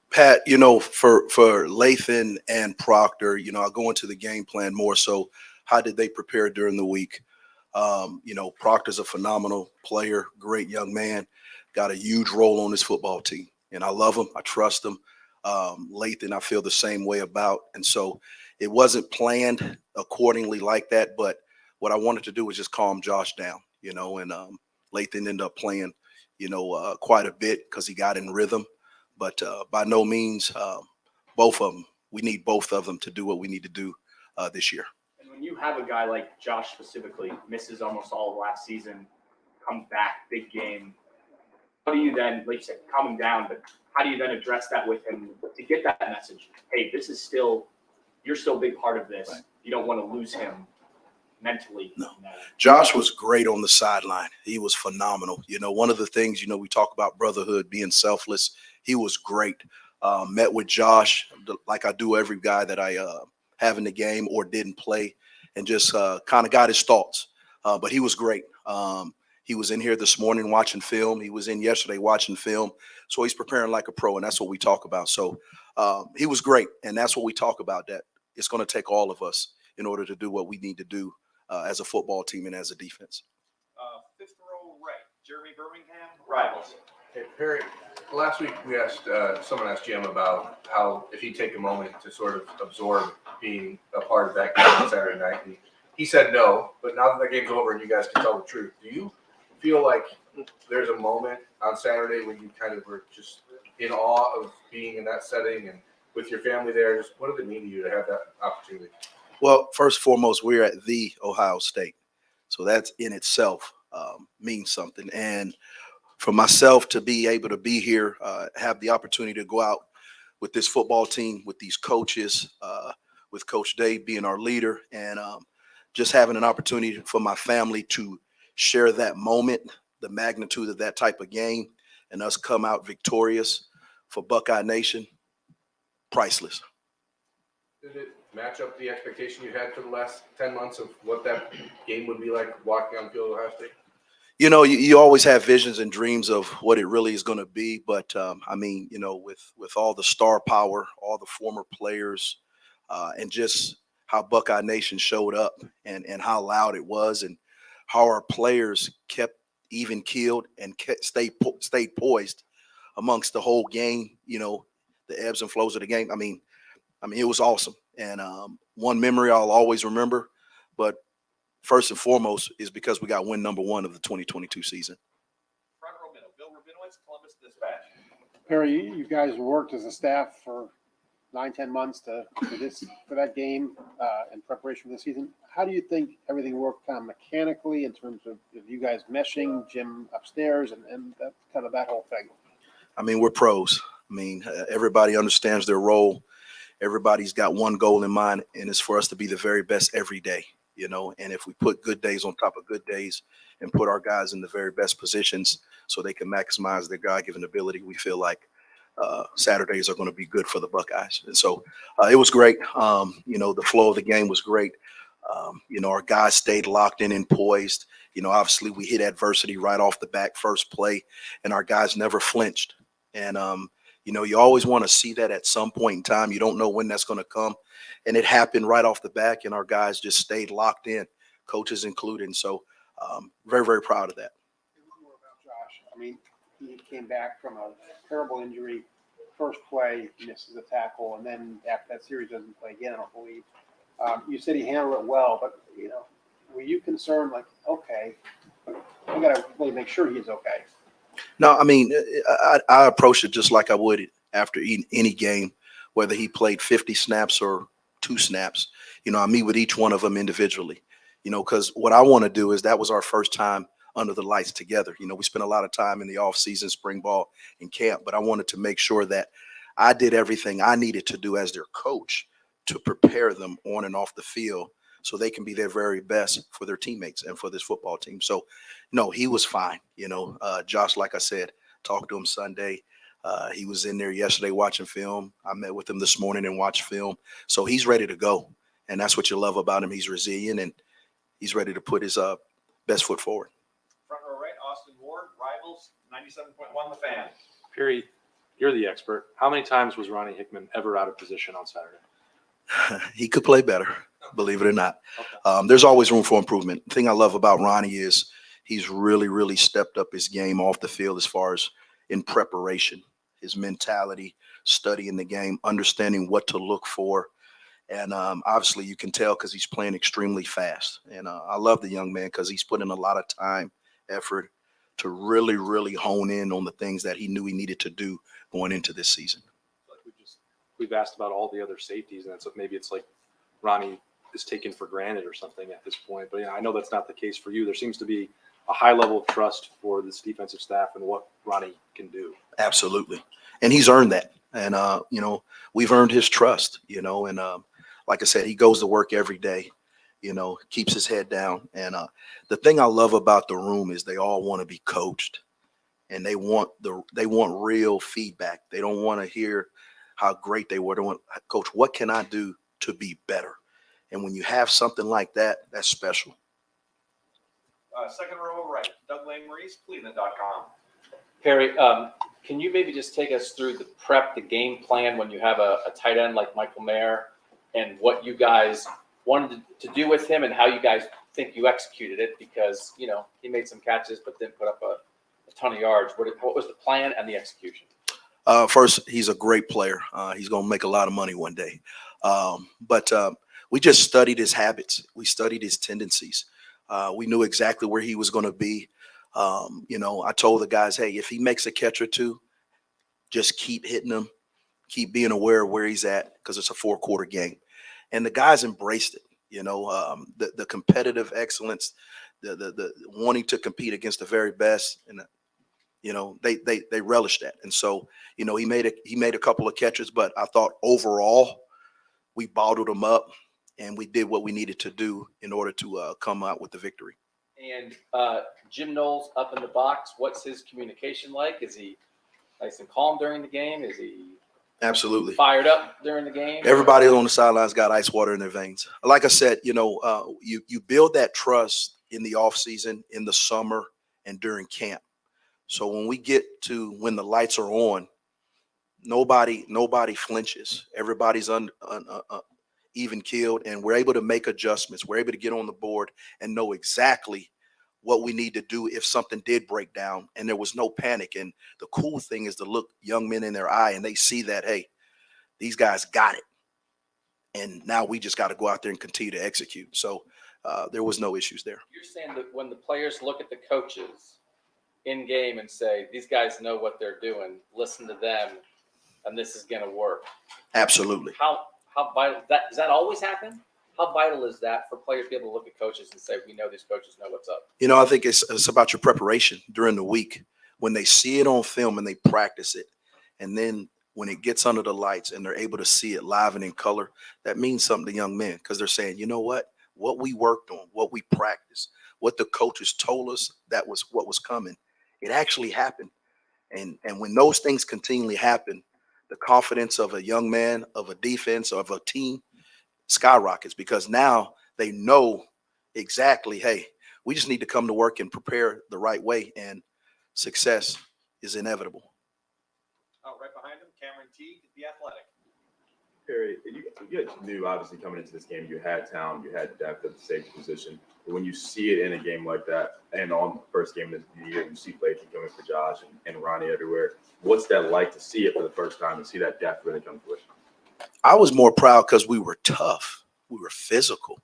Pat, for Lathan and Proctor, I go into the game plan more so how did they prepare during the week? Proctor's a phenomenal player, great young man, got a huge role on this football team. And I love him. I trust him. Lathan, I feel the same way about. And so it wasn't planned accordingly like that. But what I wanted to do was just calm Josh down, and Lathan ended up playing, quite a bit because he got in rhythm. But by no means, both of them, we need both of them to do what we need to do this year. And when you have a guy like Josh specifically, misses almost all of last season, comes back, big game, how do you then, like you said, calm him down, but how do you then address that with him to get that message? Hey, this is still, you're still a big part of this. Right. You don't want to lose him mentally. No. Josh was great on the sideline. He was phenomenal. You know, one of the things, you know, we talk about brotherhood, being selfless. He was great. Met with Josh like I do every guy that I have in the game or didn't play, and just kind of got his thoughts. But he was great. He was in here this morning watching film. He was in yesterday watching film. So he's preparing like a pro, and that's what we talk about. So he was great, and that's what we talk about, that it's going to take all of us in order to do what we need to do as a football team and as a defense. Fifth row right, Jeremy Birmingham, Rivals. Hey, Perry, last week we asked, someone asked Jim about how if he'd take a moment to sort of absorb being a part of that game on Saturday night. And he said no, but now that the game's over and you guys can tell the truth, do you feel like there's a moment on Saturday when you kind of were just in awe of being in that setting and with your family there? Just what did it mean to you to have that opportunity? Well, first and foremost, we're at the Ohio State. So that's in itself means something. And for myself to be able to be here, have the opportunity to go out with this football team, with these coaches, with Coach Dave being our leader, and just having an opportunity for my family to share that moment, the magnitude of that type of game, and us come out victorious for Buckeye Nation, priceless. Did it match up the expectation you had for the last 10 months of what that game would be like walking on the field of Ohio State? You know, you always have visions and dreams of what it really is going to be. But, I mean, you know, with all the star power, all the former players, and just how Buckeye Nation showed up and how loud it was and how our players kept even keeled and stayed poised amongst the whole game, you know, the ebbs and flows of the game. I mean, it was awesome. And one memory I'll always remember, but first and foremost is because we got win number 1 of the 2022 season. Front row middle, Bill Rabinowitz, Columbus Dispatch. Perry, you guys worked as a staff for 9-10 months for that game in preparation for the season. How do you think everything worked kind of mechanically in terms of you guys meshing, Jim upstairs, and that kind of that whole thing? I mean, we're pros. I mean, everybody understands their role. Everybody's got one goal in mind, and it's for us to be the very best every day, you know. And if we put good days on top of good days and put our guys in the very best positions so they can maximize their God-given ability, we feel like Saturdays are going to be good for the Buckeyes. And so it was great. You know, the flow of the game was great. You know, our guys stayed locked in and poised. You know, obviously we hit adversity right off the back, first play, and our guys never flinched. And, you know, you always want to see that at some point in time. You don't know when that's going to come. And it happened right off the back, and our guys just stayed locked in, coaches included. And so very, very proud of that. One more about Josh. I mean, he came back from a terrible injury. First play, misses a tackle, and then after that series doesn't play again, I don't believe. You said he handled it well, but, you know, were you concerned, like, okay, we got to really make sure he's okay? No, I mean, I approached it just like I would after any game, whether he played 50 snaps or 2 snaps. You know, I meet with each one of them individually, you know, because what I want to do is that was our first time under the lights together. You know, we spent a lot of time in the off season, spring ball, and camp, but I wanted to make sure that I did everything I needed to do as their coach to prepare them on and off the field so they can be their very best for their teammates and for this football team. So, no, he was fine. You know, Josh, like I said, talked to him Sunday. He was in there yesterday watching film. I met with him this morning and watched film. So he's ready to go. And that's what you love about him. He's resilient and he's ready to put his best foot forward. Front row right, Austin Ward, Rivals, 97.1 The Fan. Perry, you're the expert. How many times was Ronnie Hickman ever out of position on Saturday? He could play better, believe it or not. There's always room for improvement. The thing I love about Ronnie is he's really, really stepped up his game off the field as far as in preparation, his mentality, studying the game, understanding what to look for. And obviously you can tell because he's playing extremely fast. And I love the young man because he's put in a lot of time, effort to really, really hone in on the things that he knew he needed to do going into this season. We've asked about all the other safeties, and maybe it's like Ronnie is taken for granted or something at this point. But I know that's not the case for you. There seems to be a high level of trust for this defensive staff and what Ronnie can do. Absolutely. and he's earned that. And we've earned his trust. And like I said, he goes to work every day. Keeps his head down. And the thing I love about the room is they all want to be coached, and they want real feedback. They don't want to hear how great they were. They want, Coach, what can I do to be better? And when you have something like that, that's special. Second row right, Doug Lane-Maurice, Cleveland.com. Perry, can you maybe just take us through the prep, the game plan when you have a tight end like Michael Mayer, and what you guys wanted to do with him and how you guys think you executed it? Because, he made some catches but didn't put up a ton of yards. What was the plan and the execution? First, he's a great player. He's going to make a lot of money one day. But we just studied his habits. We studied his tendencies. We knew exactly where he was going to be. I told the guys, hey, if he makes a catch or two, just keep hitting him, keep being aware of where he's at, because it's a 4-quarter game. And the guys embraced it. The competitive excellence, the wanting to compete against the very best, and they relish that. And so, he made a couple of catches, but I thought overall we bottled him up and we did what we needed to do in order to come out with the victory. And Jim Knowles up in the box, what's his communication like? Is he nice and calm during the game? Is he Absolutely fired up during the game? Everybody on the sidelines got ice water in their veins. Like I said, you build that trust in the off season, in the summer, and during camp. So when we get to when the lights are on, nobody flinches. Everybody's even keeled, and we're able to make adjustments. We're able to get on the board and know exactly what we need to do if something did break down. And there was no panic. And the cool thing is to look young men in their eye and they see that, hey, these guys got it. And now we just got to go out there and continue to execute. So there was no issues there. You're saying that when the players look at the coaches in game and say, these guys know what they're doing, listen to them, and this is going to work. Absolutely. How vital does that always happen? How vital is that for players to be able to look at coaches and say, we know these coaches know what's up? I think it's about your preparation during the week. When they see it on film and they practice it, and then when it gets under the lights and they're able to see it live and in color, that means something to young men, because they're saying, you know what we worked on, what we practiced, what the coaches told us, that was what was coming. It actually happened. And when those things continually happen, the confidence of a young man, of a defense, of a team skyrockets, because now they know exactly, hey, we just need to come to work and prepare the right way, and success is inevitable. Right behind him, Cameron Teague, The Athletic. Perry, you guys knew obviously coming into this game, you had talent, you had depth at the safety position. But when you see it in a game like that, and on the first game of the year, you see Lathan coming for Josh and Ronnie everywhere. What's that like to see it for the first time and see that depth really come to fruition? I was more proud because we were tough. We were physical.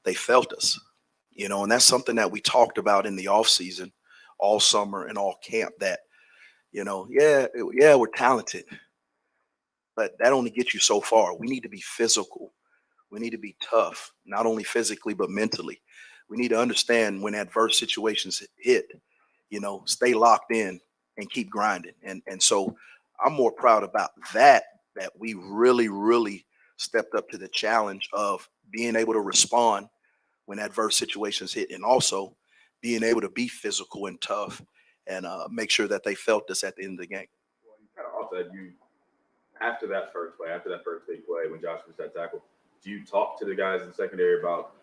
They felt us, and that's something that we talked about in the offseason, all summer and all camp, that, we're talented, but that only gets you so far. We need to be physical. We need to be tough, not only physically, but mentally. We need to understand when adverse situations hit, stay locked in and keep grinding. And so I'm more proud about that we really, really stepped up to the challenge of being able to respond when adverse situations hit, and also being able to be physical and tough and make sure that they felt this at the end of the game. Well, you kind of also after that first big play, when Josh was that tackle, do you talk to the guys in the secondary about,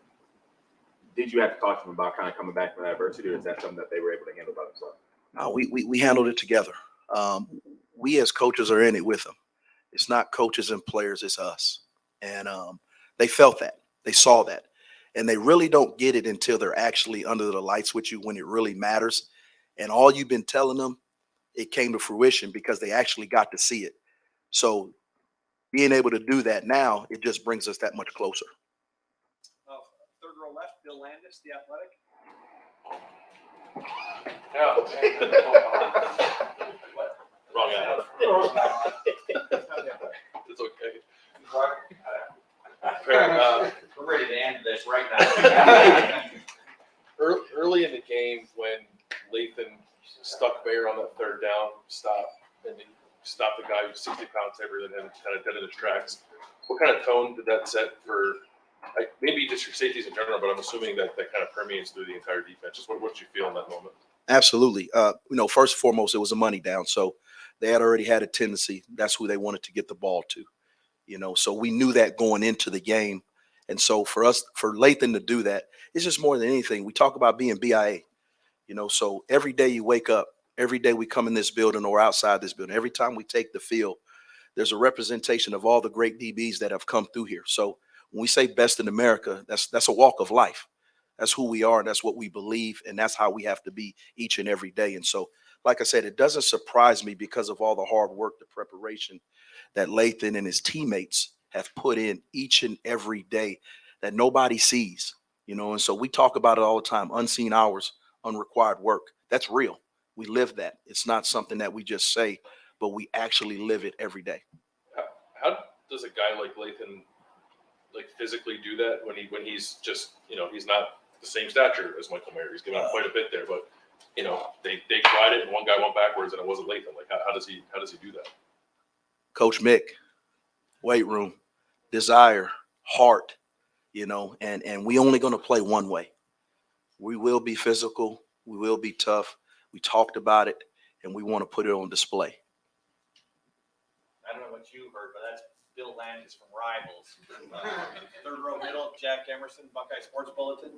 did you have to talk to them about kind of coming back from adversity, or is that something that they were able to handle by themselves? No, we handled it together. We as coaches are in it with them. It's not coaches and players, it's us. And they felt that. They saw that. And they really don't get it until they're actually under the lights with you, when it really matters. And all you've been telling them, it came to fruition because they actually got to see it. So being able to do that now, it just brings us that much closer. Third row left, Bill Landis, The Athletic. Wrong guy. It's okay. We're ready to end this right now. Early in the game, when Lathan stuck Bear on that third down stop, and stop the guy who's 60 pounds heavier than him, kind of dead in his tracks. What kind of tone did that set for, like, maybe just your safeties in general, but I'm assuming that that kind of permeates through the entire defense. Just what did you feel in that moment? Absolutely. First and foremost, it was a money down. So they had already had a tendency. That's who they wanted to get the ball to. So we knew that going into the game. And so for Lathan to do that, it's just more than anything. We talk about being BIA, so every day you wake up, every day we come in this building or outside this building, every time we take the field, there's a representation of all the great DBs that have come through here. So when we say best in America, that's a walk of life. That's who we are, and that's what we believe, and that's how we have to be each and every day. And so, like I said, it doesn't surprise me because of all the hard work, the preparation that Lathan and his teammates have put in each and every day that nobody sees, and so we talk about it all the time, unseen hours, unrequired work. That's real. We live that. It's not something that we just say, but we actually live it every day. How does a guy like Lathan like physically do that when he's just, he's not the same stature as Michael Mayer? He's given up quite a bit there, but they tried it and one guy went backwards and it wasn't Lathan. Like how does he do that? Coach Mick, weight room, desire, heart, and we only going to play one way. We will be physical. We will be tough. We talked about it, and we want to put it on display. I don't know what you heard, but that's Bill Landis from Rivals. Third row middle, Jack Emerson, Buckeye Sports Bulletin.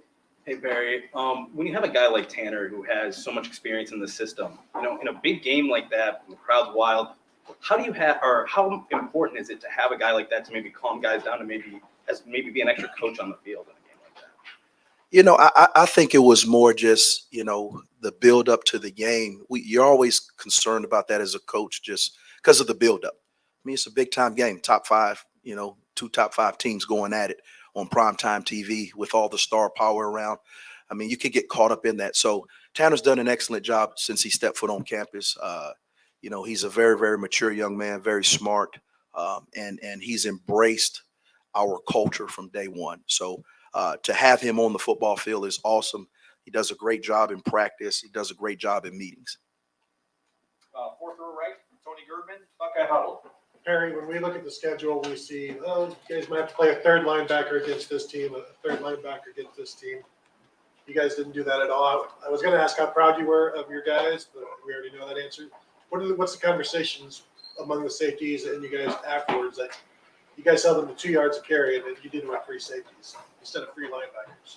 Hey Barry, when you have a guy like Tanner who has so much experience in the system, in a big game like that, when the crowd's wild, how important is it to have a guy like that to maybe calm guys down and maybe be an extra coach on the field in a game like that? I think it was more just, the build up to the game. You're always concerned about that as a coach, just because of the build up. I mean, it's a big time game, top five, two top five teams going at it on primetime TV with all the star power around. I mean, you could get caught up in that. So Tanner's done an excellent job since he stepped foot on campus. He's a very, very mature young man, very smart, and he's embraced our culture from day one. So to have him on the football field is awesome. He does a great job in practice. He does a great job in meetings. Fourth row right, Tony Girdman, Buckeye Huddle. Perry, when we look at the schedule, we see, you guys might have to play a third linebacker against this team, a third linebacker against this team. You guys didn't do that at all. I was going to ask how proud you were of your guys, but we already know that answer. What's the conversations among the safeties and you guys afterwards that you guys held them to 2 yards of carry and you did it with 3 safeties instead of 3 linebackers?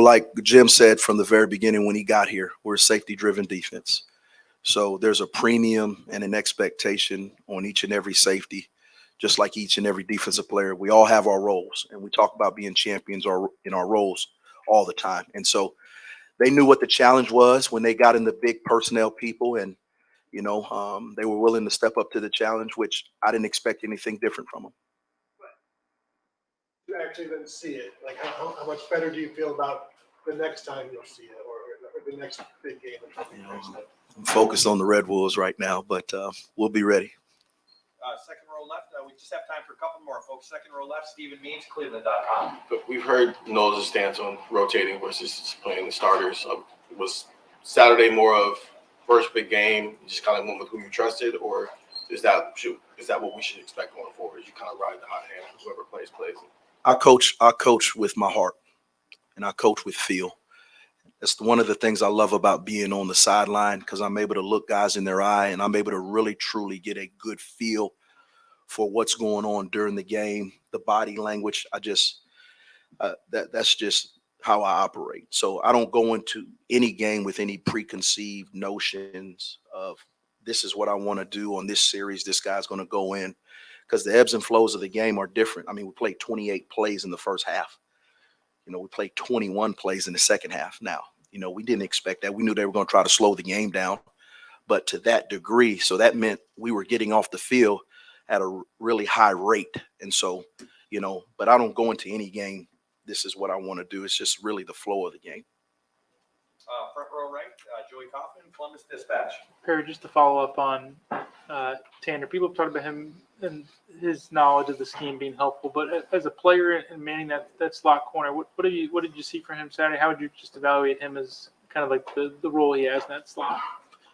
Like Jim said from the very beginning when he got here, we're a safety-driven defense. So there's a premium and an expectation on each and every safety, just like each and every defensive player. We all have our roles, and we talk about being champions in our roles all the time. And so they knew what the challenge was when they got in the big personnel people, and they were willing to step up to the challenge, which I didn't expect anything different from them. You actually didn't see it. Like, how much better do you feel about the next time you'll see it, or the next big game? I'm focused on the Red Wolves right now, but we'll be ready. Second row left, we just have time for a couple more, folks. Second row left, Stephen Means, Cleveland.com. But we've heard Knowles' stance on rotating versus playing the starters. Was Saturday more of first big game, just kind of went with who you trusted, or is that what we should expect going forward? You kind of ride the hot hand, whoever plays. I coach with my heart, and I coach with feel. That's one of the things I love about being on the sideline, because I'm able to look guys in their eye and I'm able to really, truly get a good feel for what's going on during the game, the body language. That's just how I operate. So I don't go into any game with any preconceived notions of this is what I want to do on this series. This guy's going to go in, because the ebbs and flows of the game are different. I mean, we played 28 plays in the first half. We played 21 plays in the second half. Now, we didn't expect that. We knew they were going to try to slow the game down, but to that degree. So that meant we were getting off the field at a really high rate. And so, but I don't go into any game, this is what I want to do. It's just really the flow of the game. Front row right, Joey Kaufman, Columbus Dispatch. Perry, just to follow up on Tanner, people have talked about him and his knowledge of the scheme being helpful, but as a player and manning that slot corner, what did you see from him Saturday? How would you just evaluate him as kind of like the role he has in that slot?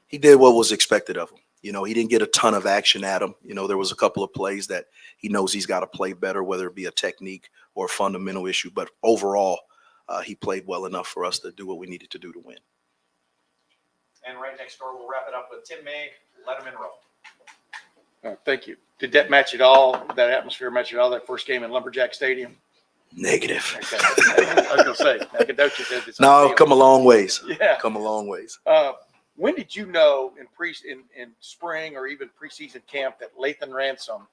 He did what was expected of him. You know, he didn't get a ton of action at him. You know, there was a couple of plays that he knows he's got to play better, whether it be a technique or a fundamental issue. But overall, he played well enough for us to do what we needed to do to win. And right next door, we'll wrap it up with Tim May, Letterman Row. Thank you. Did that match at all? That atmosphere match at all? That first game in Lumberjack Stadium? Negative. Okay. I was gonna say, Nacogdoches says it's No, unreal. come a long ways. Yeah. Come a long ways. When did you know in spring or even preseason camp that Lathan Ransom?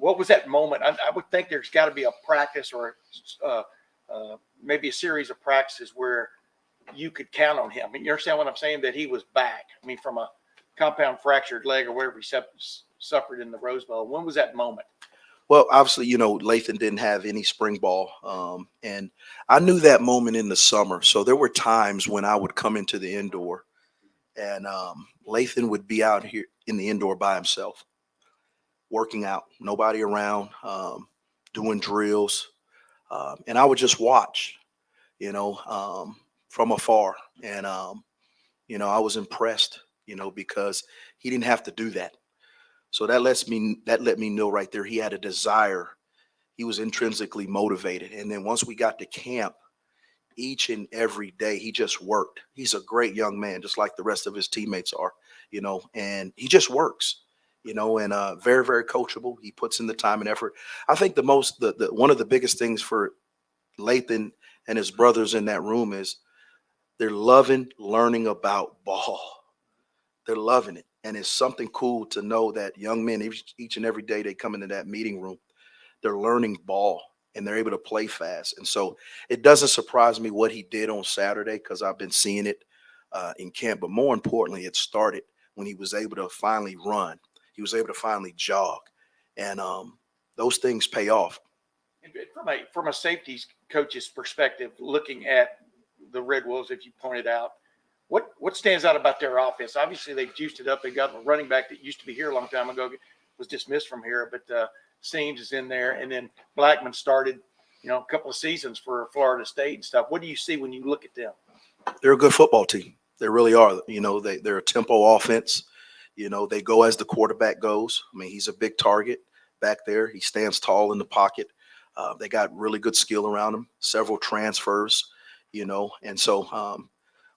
What was that moment? I would think there's got to be a practice or maybe a series of practices where you could count on him. I mean, you understand what I'm saying? That he was back. I mean, from a compound fractured leg or whatever he suffered in the Rose Bowl. When was that moment? Well, obviously, you know, Lathan didn't have any spring ball. And I knew that moment in the summer. So there were times when I would come into the indoor and Lathan would be out here in the indoor by himself, working out, nobody around, doing drills. And I would just watch, you know, from afar. And, you know, I was impressed, you know, because he didn't have to do that. So that let me know right there he had a desire. He was intrinsically motivated. And then once we got to camp, each and every day he just worked. He's a great young man, just like the rest of his teammates are, you know, and he just works, you know, and very, very coachable. He puts in the time and effort. I think one of the biggest things for Lathan and his brothers in that room is they're loving learning about ball. They're loving it. And it's something cool to know that young men, each and every day they come into that meeting room, they're learning ball and they're able to play fast. And so it doesn't surprise me what he did on Saturday because I've been seeing it in camp. But more importantly, it started when he was able to finally run. He was able to finally jog. And those things pay off. From a safeties coach's perspective, looking at the Red Wolves, if you pointed out, what stands out about their offense? Obviously, they juiced it up. They got a running back that used to be here a long time ago, was dismissed from here, but Seams is in there, and then Blackman started, you know, a couple of seasons for Florida State and stuff. What do you see when you look at them? They're a good football team. They really are. You know, they're a tempo offense. You know, they go as the quarterback goes. I mean, he's a big target back there. He stands tall in the pocket. They got really good skill around him, several transfers, you know, and so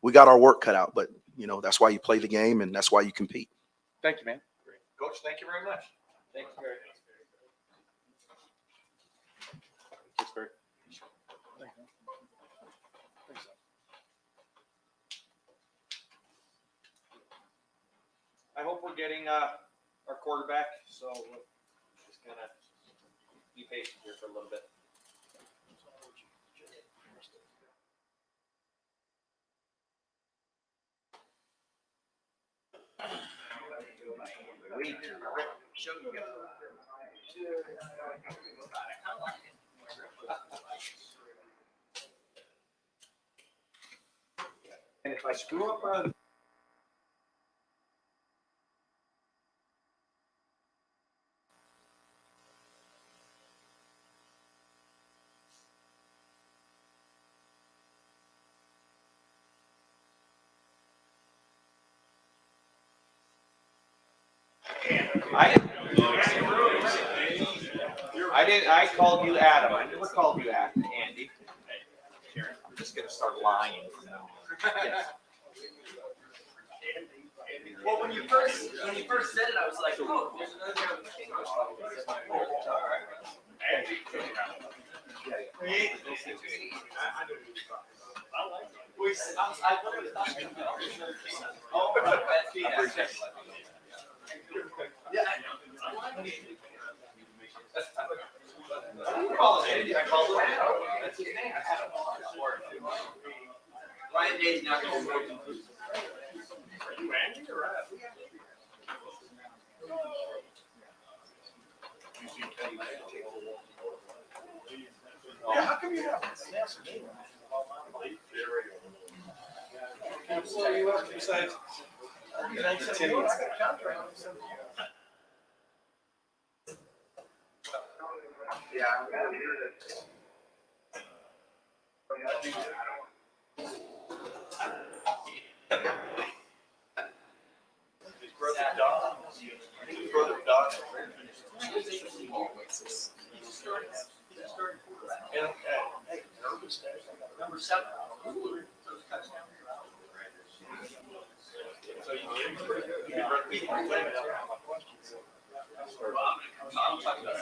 we got our work cut out. But, you know, that's why you play the game and that's why you compete. Thank you, man. Great. Coach, thank you very much. Thank you very much. Pittsburgh. I hope we're getting our quarterback, so we're just gonna be patient here for a little bit. And if I screw up on I called you Adam. I never called you Andy. We're just gonna start lying. Yes. Well, when you first said it, I was like, oh, there's another guy with English. That's his name. Ryan Day's not going to work. Yeah, how come you have that's me? So you have besides.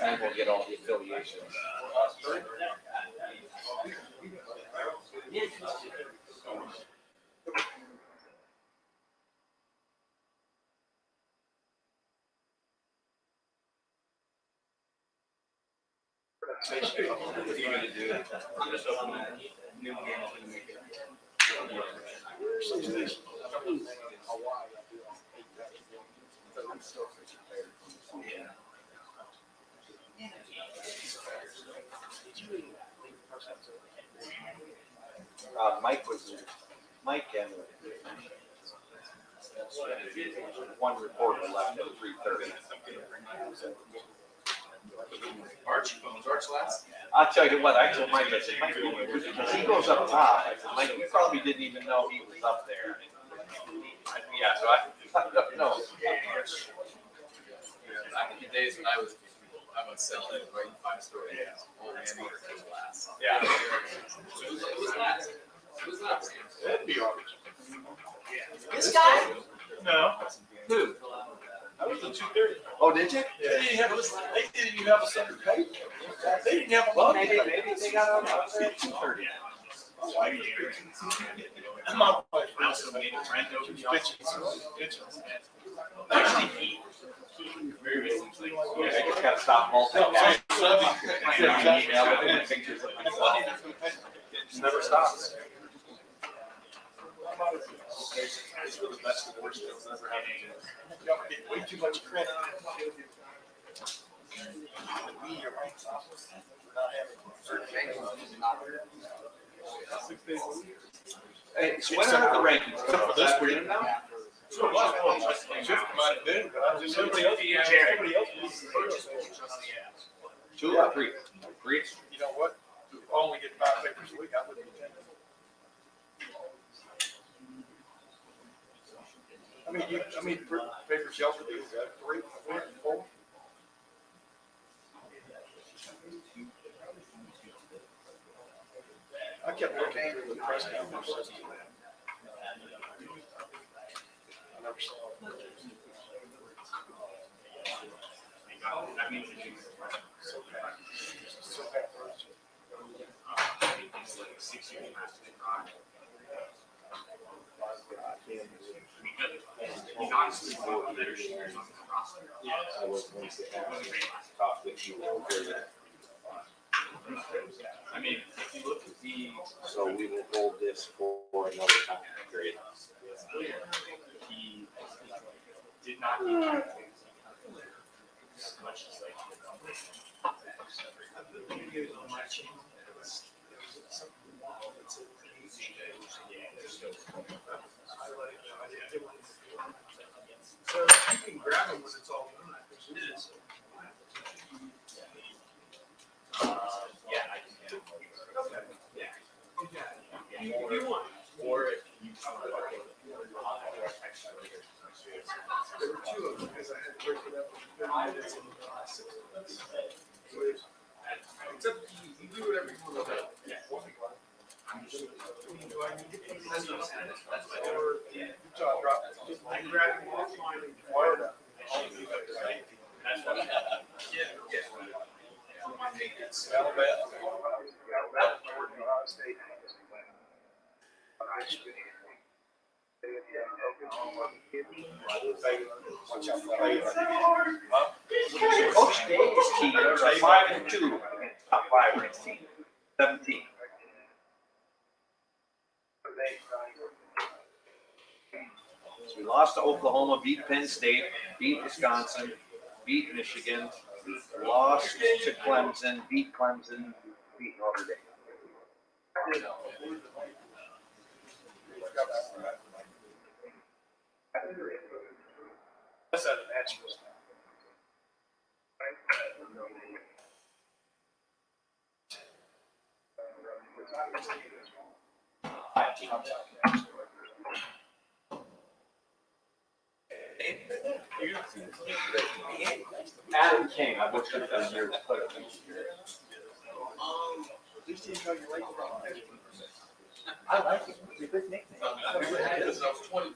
And we'll get all the affiliations. What are you gonna do? Just open that new game to make it. Yeah. Mike and one reporter left at 3:30. Arch last? I'll tell you what, I told Mike, I said, Mike, because he goes up top, I said, Mike, you probably didn't even know he was up there. Yeah, so I don't know. Back in the days when I was selling it, right, 5-story. Old man was last. Yeah. Who's that? That'd be garbage. This guy? No. Who? I was in 2:30. Oh, did you? They didn't have even have a Sunday paper. They didn't have a. Well, maybe they got on at 2:30. My wife also made a friend over I just gotta stop multitasking. Email and pictures of myself. It never stops. It's for the best and worst that's ever happened to us. Y'all get way too much credit. We are right. Not having certain things. 6 days a week. Hey, so when are the rankings? Except for this week. Now? So it was, Jeff might have been, but I just, somebody else was. 2 or 3? 3? You know what? If I only get 5 papers a week, I wouldn't be taking it. I mean, paper shelter deals, 3, 4. I kept looking at the press conference. I never saw it. That means that you. So bad. So bad. It's like 6 years past the time. He's honestly one of the better shooters on the roster. I was going to talk with you over. I mean, if you look at the. So we will hold this for another time period. He did not get as much as like. So you can grab them when it's all done. It is. Yeah, I can. Yeah. If you want. Or if you. There were 2 of them because I had to break it up in 30 minutes and 6 minutes. So it's up to you. You do whatever you want to do. Do I need to put this on? Or you jaw drop it? Just grab it, it's fine, and wire it up. That's what I have. Yeah. Alabama. Ohio State. Coach Dave's teams are 5-2. Top 5 ranked team. 17. So we lost to Oklahoma, beat Penn State, beat Wisconsin, beat Michigan, lost to Clemson, beat Clemson, beat Notre Dame. That's out of Nashville. Adam King, I've looked at that year to put it. These teams how you like it. I like it. It's a good nickname. I never had it. I was 20%.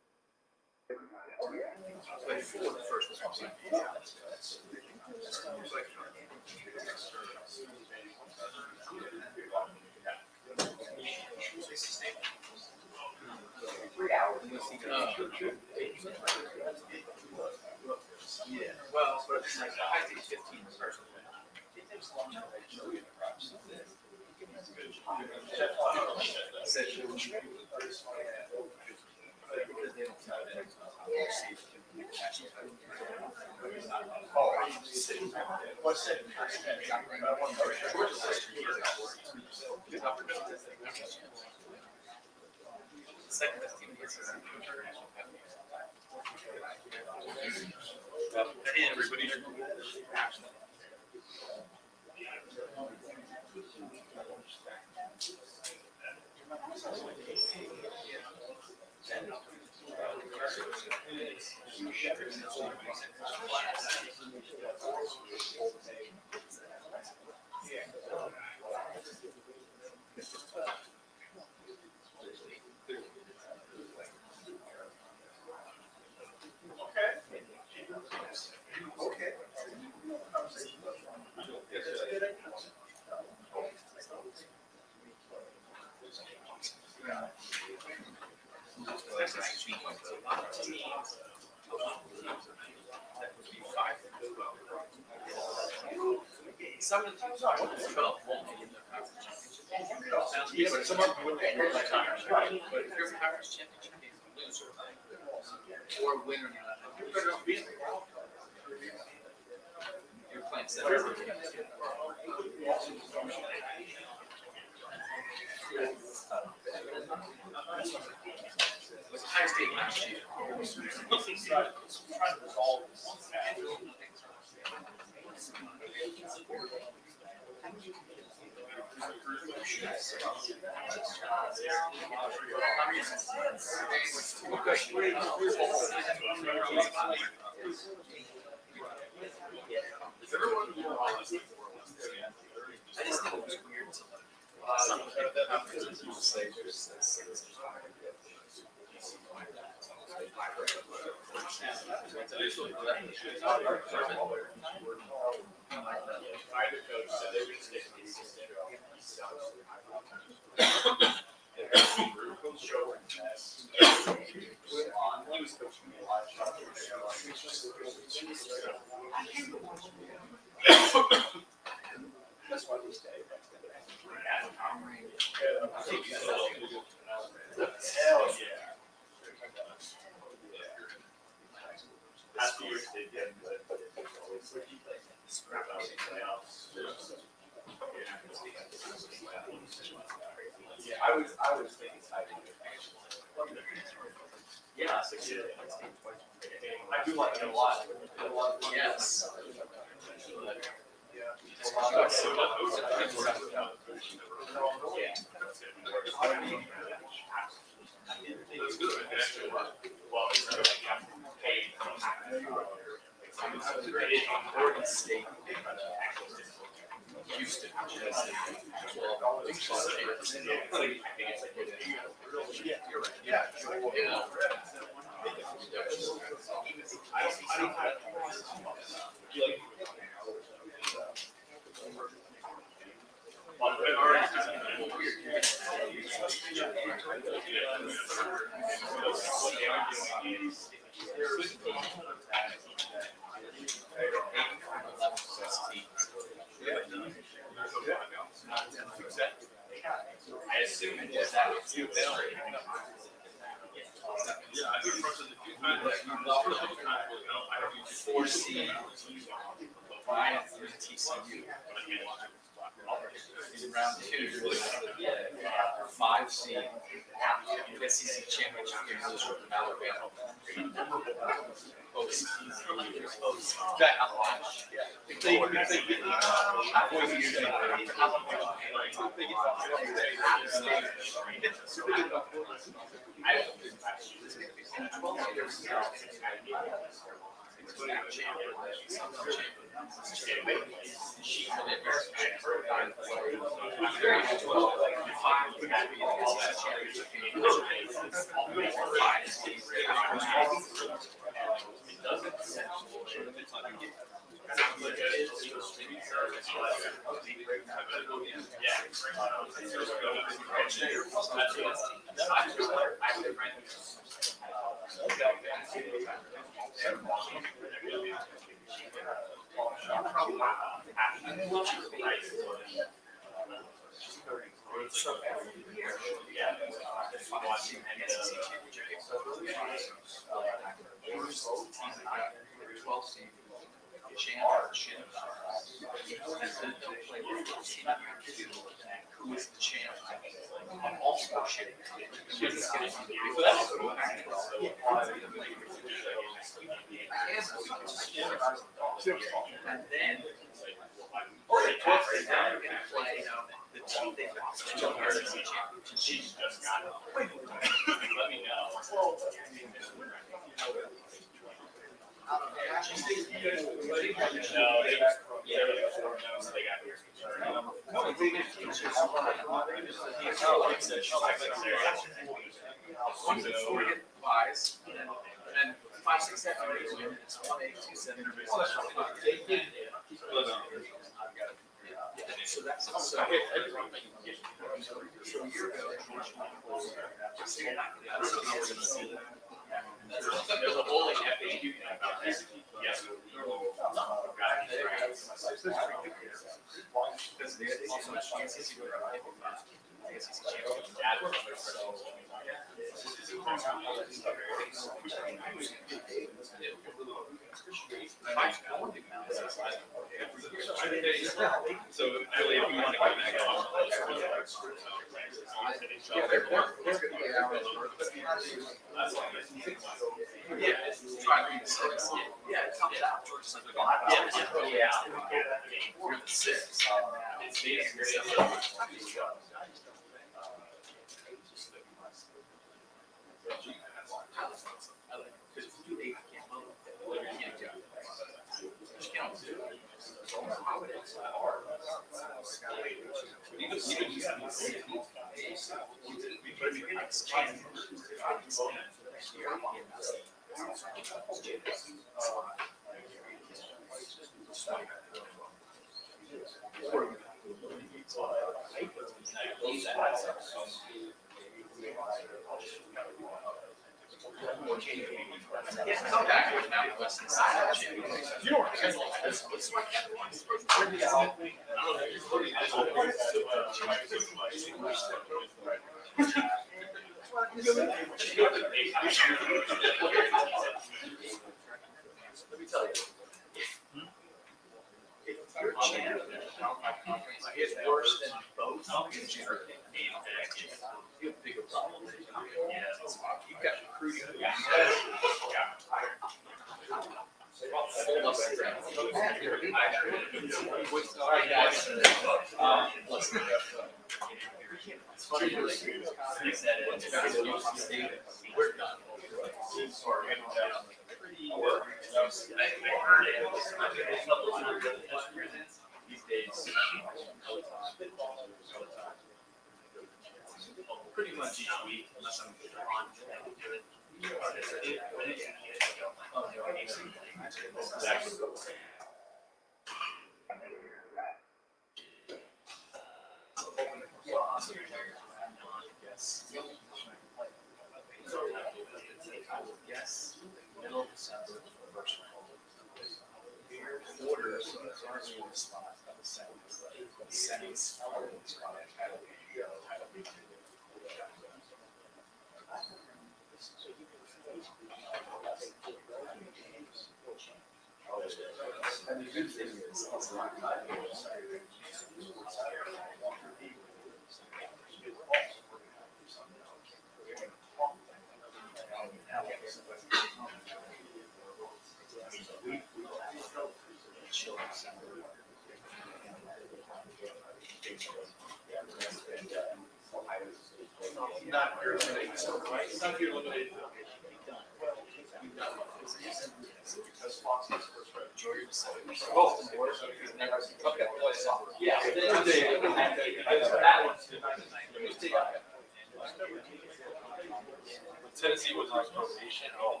Tennessee was on probation. Oh,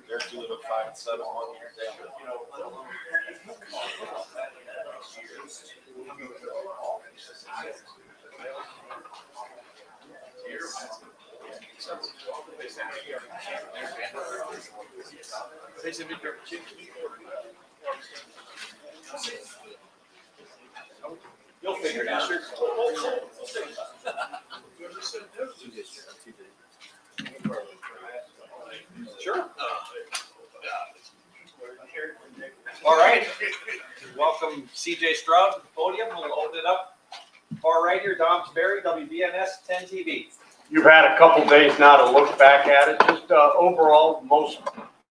they're doing a 5-7 1 year. You'll figure it out. Sure. All right. Welcome CJ Stroud to the podium. We'll open it up. Far right here, Dom Sperry, WBNS 10 TV. You've had a couple days now to look back at it. Just overall, most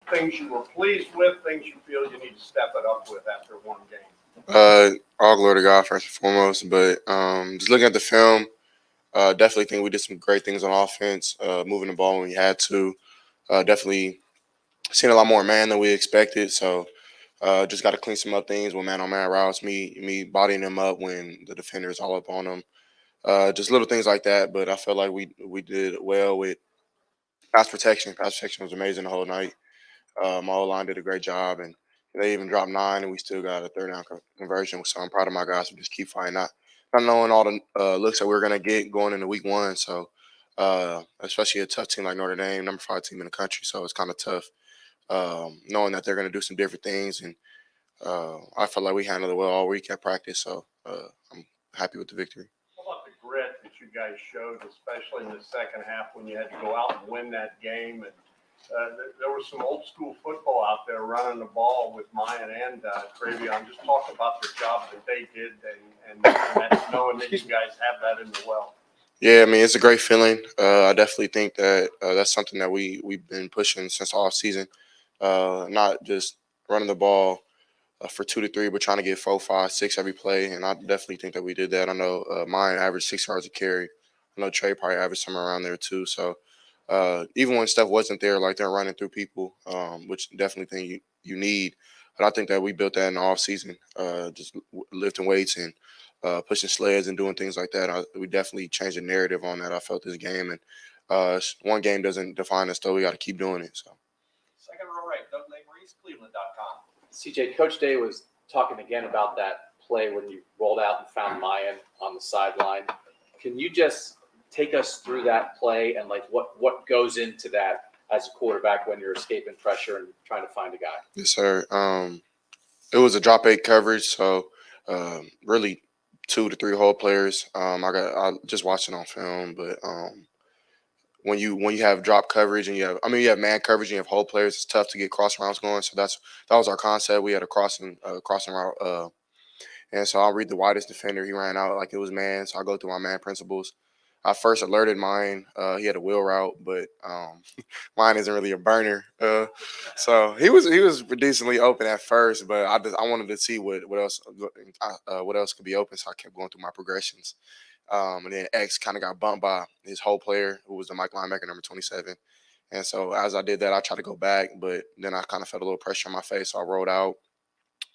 things you were pleased with, things you feel you need to step it up with after one game. All glory to God first and foremost. But just looking at the film, definitely think we did some great things on offense, moving the ball when we had to. Definitely seen a lot more man than we expected. So just got to clean some up things with man-on-man routes, me bodying them up when the defender is all up on them. Just little things like that. But I feel like we did well with pass protection. Pass protection was amazing the whole night. My O-line did a great job, and they even dropped 9, and we still got a third down conversion. So I'm proud of my guys who just keep fighting, not knowing all the looks that we are going to get going into week 1. So especially a tough team like Notre Dame, number 5 team in the country. So it's kind of tough knowing that they're going to do some different things. And I felt like we handled it well all week at practice. So I'm happy with the victory. How about the grit that you guys showed, especially in the second half when you had to go out and win that game? And there was some old school football out there running the ball with Mayan and Travion. Just talk about the job that they did and that's knowing that you guys have that in the well. Yeah, I mean, it's a great feeling. I definitely think that that's something that we've been pushing since off season. Not just running the ball for 2 to 3, but trying to get 4, 5, 6 every play. And I definitely think that we did that. I know mine averaged 6 yards a carry. I know Trey probably averaged somewhere around there too. So even when stuff wasn't there, like they're running through people, which definitely think you need. But I think that we built that in the off season, just lifting weights and pushing sleds and doing things like that. We definitely changed the narrative on that. I felt this game, and one game doesn't define us, though. We got to keep doing it. So. Second row right, Doug Maurice, Cleveland.com. CJ, Coach Day was talking again about that play when you rolled out and found Mayan on the sideline. Can you just take us through that play and like what goes into that as a quarterback when you're escaping pressure and trying to find a guy? Yes, sir. It was a drop 8 coverage, so really 2 to 3 hole players. I just watched it on film, but when you have drop coverage and you have man coverage and you have hole players, it's tough to get cross routes going. So that was our concept. We had a crossing route, and so I'll read the widest defender. He ran out like it was man, so I go through my man principles. I first alerted mine. He had a wheel route, but mine isn't really a burner. So he was decently open at first, but I wanted to see what else could be open. So I kept going through my progressions. And then X kind of got bumped by his whole player, who was the Mike linebacker, number 27. And so as I did that, I tried to go back, but then I kind of felt a little pressure on my face. So I rolled out,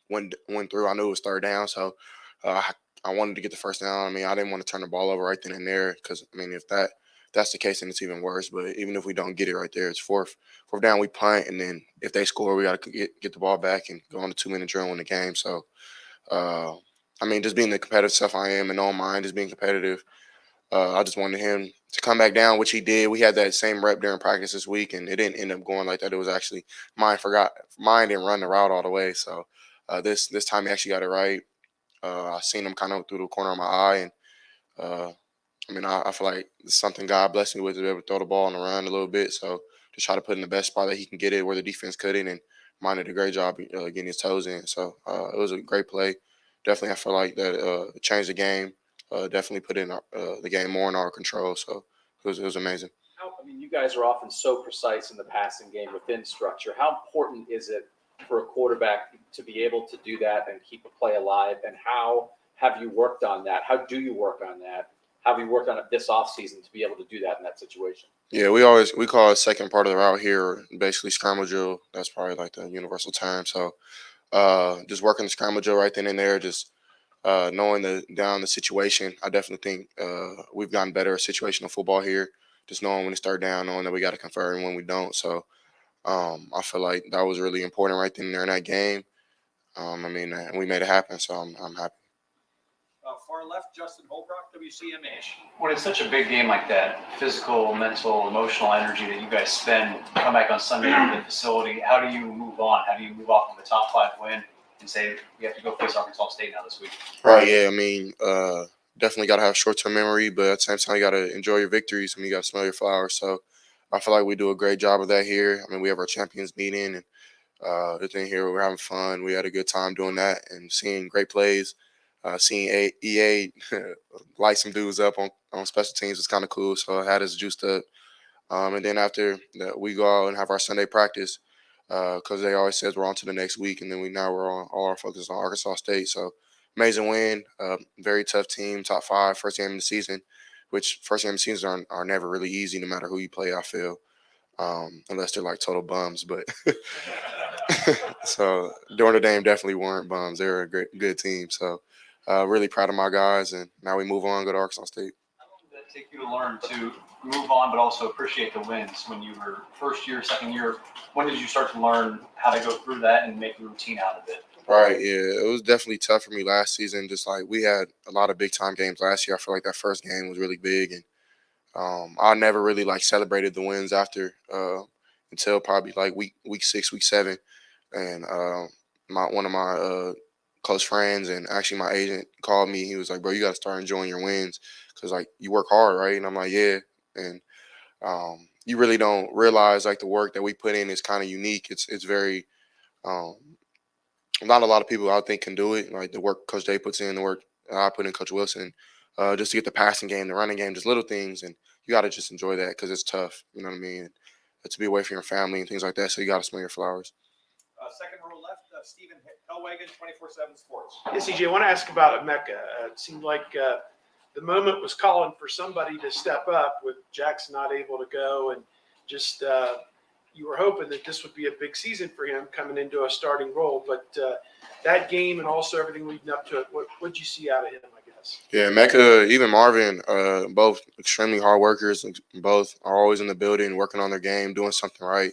went through. I knew it was third down, so I wanted to get the first down. I mean, I didn't want to turn the ball over right then and there because, I mean, if that's the case, then it's even worse. But even if we don't get it right there, it's fourth down, we punt, and then if they score, we got to get the ball back and go on a 2-minute drill in the game. So, I mean, just being the competitive stuff I am and don't mind just being competitive. I just wanted him to come back down, which he did. We had that same rep during practice this week, and it didn't end up going like that. It was actually mine didn't run the route all the way. So this time he actually got it right. I seen him kind of through the corner of my eye, and I mean, I feel like it's something God blessed me with to be able to throw the ball on the run a little bit. So just try to put in the best spot that he can get it where the defense couldn't, and mine did a great job getting his toes in. So it was a great play. Definitely, I feel like that changed the game. Definitely put in the game more in our control. So it was amazing. I mean, you guys are often so precise in the passing game within structure. How important is it for a quarterback to be able to do that and keep a play alive? And how have you worked on that? How do you work on that? How have you worked on it this offseason to be able to do that in that situation? Yeah, we call it second part of the route here, basically scramble drill. That's probably like the universal term. So just working the scramble drill right then and there, just knowing the situation. I definitely think we've gotten better at situational football here. Just knowing when to start down, knowing that we got to convert and when we don't. So I feel like that was really important right then and there in that game. I mean, and we made it happen, so I'm happy. Far our left, Justin Holbrook, WCMH. When it's such a big game like that, physical, mental, emotional energy that you guys spend, come back on Sunday to the facility, how do you move on? How do you move off of the top 5 win and say, we have to go face Arkansas State now this week? Right. Yeah. I mean, definitely got to have short-term memory, but at the same time, you got to enjoy your victories. I mean, you got to smell your flowers. So I feel like we do a great job of that here. I mean, we have our champions meeting, and the thing here, we're having fun. We had a good time doing that and seeing great plays. Seeing EA light some dudes up on special teams was kind of cool. So I had us juiced up. And then after that, we go out and have our Sunday practice because they always says we're on to the next week. And then we're on all our focus on Arkansas State. So amazing win. Very tough team, top 5, first game of the season, which first game of the season are never really easy no matter who you play, I feel, unless they're like total bums. But so Notre Dame definitely weren't bums. They're a good team. So really proud of my guys. And now we move on, go to Arkansas State. How long did that take you to learn to move on, but also appreciate the wins when you were first year, second year? When did you start to learn how to go through that and make a routine out of it? Right, yeah. It was definitely tough for me last season. Just like we had a lot of big time games last year. I feel like that first game was really big, and I never really like celebrated the wins after until probably like week 6, week 7, and my one of my close friends and actually my agent called me. He was like, "Bro, you got to start enjoying your wins because like you work hard, right?" And I'm like, "Yeah," and you really don't realize like the work that we put in is kind of unique. It's very um, not a lot of people I think can do it. Like the work Coach Day puts in, the work I put in, Coach Wilson, just to get the passing game, the running game, just little things, and you got to just enjoy that because it's tough. You know what I mean? To be away from your family and things like that, so you got to smell your flowers. Second row left, Stephen Hellwagon, 24/7 Sports. Yeah, CJ, I want to ask about Emeka. It seemed like the moment was calling for somebody to step up with Jackson not able to go, and just you were hoping that this would be a big season for him coming into a starting role. But that game and also everything leading up to it, what'd you see out of him, I guess? Yeah, Mecca, even Marvin, both extremely hard workers. Both are always in the building, working on their game, doing something right.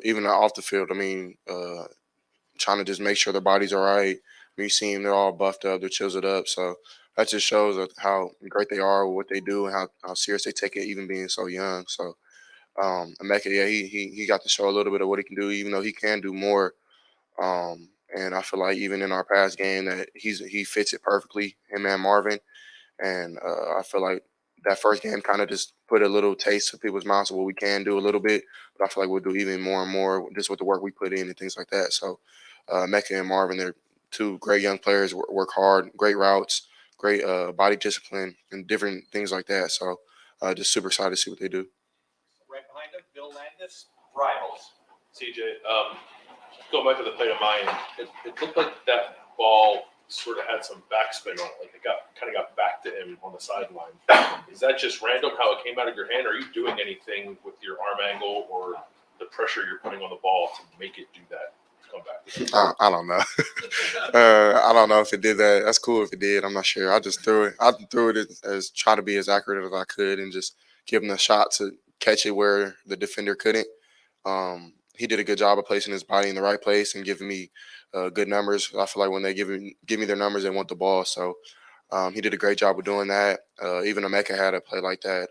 Even off the field, I mean, trying to just make sure their bodies are right. When you see them, they're all buffed up, they're chiseled up. So that just shows how great they are, what they do, and how serious they take it, even being so young. So Emeka, yeah, he got to show a little bit of what he can do, even though he can do more. And I feel like even in our past game that he fits it perfectly, him and Marvin. And I feel like that first game kind of just put a little taste of people's mouths of what we can do a little bit. But I feel like we'll do even more and more just with the work we put in and things like that. So Mecca and Marvin, they're two great young players, work hard, great routes, great body discipline, and different things like that. So just super excited to see what they do. Right behind him, Bill Landis, Rivals. CJ, going back to the play of mine, it looked like that ball sort of had some backspin on it, like it kind of got back to him on the sideline. Is that just random how it came out of your hand? Or are you doing anything with your arm angle or the pressure you're putting on the ball to make it do that? Come back. I don't know. I don't know if it did that. That's cool if it did. I'm not sure. I just threw it. I threw it as try to be as accurate as I could and just give him the shot to catch it where the defender couldn't. He did a good job of placing his body in the right place and giving me good numbers. I feel like when they give me their numbers, they want the ball. So he did a great job of doing that. Even Emeka had a play like that.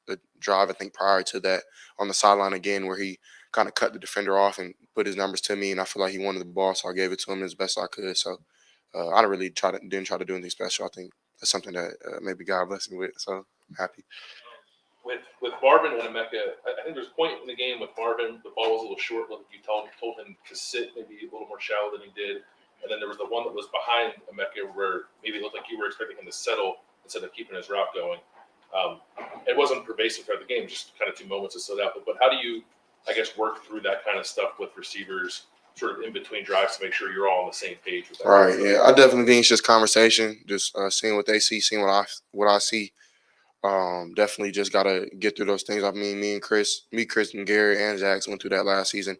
The drive, I think, prior to that on the sideline again, where he kind of cut the defender off and put his numbers to me, and I feel like he wanted the ball, so I gave it to him as best I could. So I didn't try to do anything special. I think that's something that maybe God blessed me with. So I'm happy. With Marvin and Emeka, I think there's a point in the game with Marvin, the ball was a little short. Like you told him to sit maybe a little more shallow than he did. And then there was the one that was behind Emeka where maybe it looked like you were expecting him to settle instead of keeping his route going. It wasn't pervasive throughout the game, just kind of 2 moments that stood out. But how do you, I guess, work through that kind of stuff with receivers sort of in between drives to make sure you're all on the same page with that? Right, yeah. I definitely think it's just conversation, just seeing what they see, seeing what I see. Definitely just gotta get through those things. I mean, Chris and Gary and Jax went through that last season.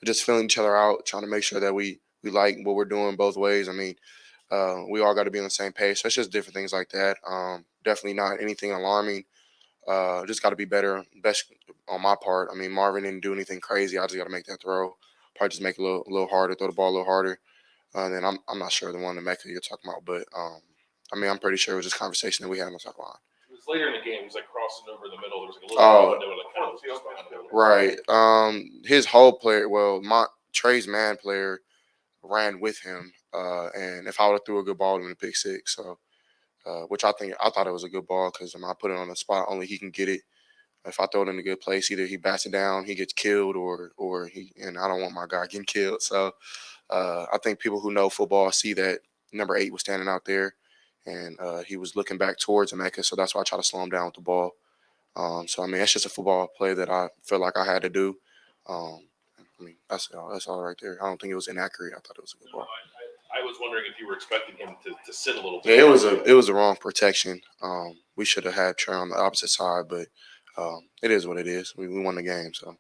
Just feeling each other out, trying to make sure that we like what we're doing both ways. I mean, we all got to be on the same page. So it's just different things like that. Definitely not anything alarming. Just got to be better, best on my part. I mean, Marvin didn't do anything crazy. I just got to make that throw. Probably just make it a little harder, throw the ball a little harder. Then I'm not sure the one in Mecca you're talking about, but I mean, I'm pretty sure it was just conversation that we had on the sideline. It was later in the game. It was like crossing over the middle. There was like a little Oh, window, like kind of just behind the middle. right. His whole player, well, Trey's man player ran with him, and if I would have threw a good ball, it would have been a pick six. So, which I thought it was a good ball because I put it on the spot only he can get it. If I throw it in a good place, either he bats it down, he gets killed, or he, and I don't want my guy getting killed. So, I think people who know football see that number 8 was standing out there, and he was looking back towards Emeka. So that's why I try to slow him down with the ball. So I mean, that's just a football play that I feel like I had to do. Um, I mean, that's all right there. I don't think it was inaccurate. I thought it was a good ball. I was wondering if you were expecting him to sit a little bit. Yeah, it was a wrong protection. We should have had Trey on the opposite side, but it is what it is. We won the game, so.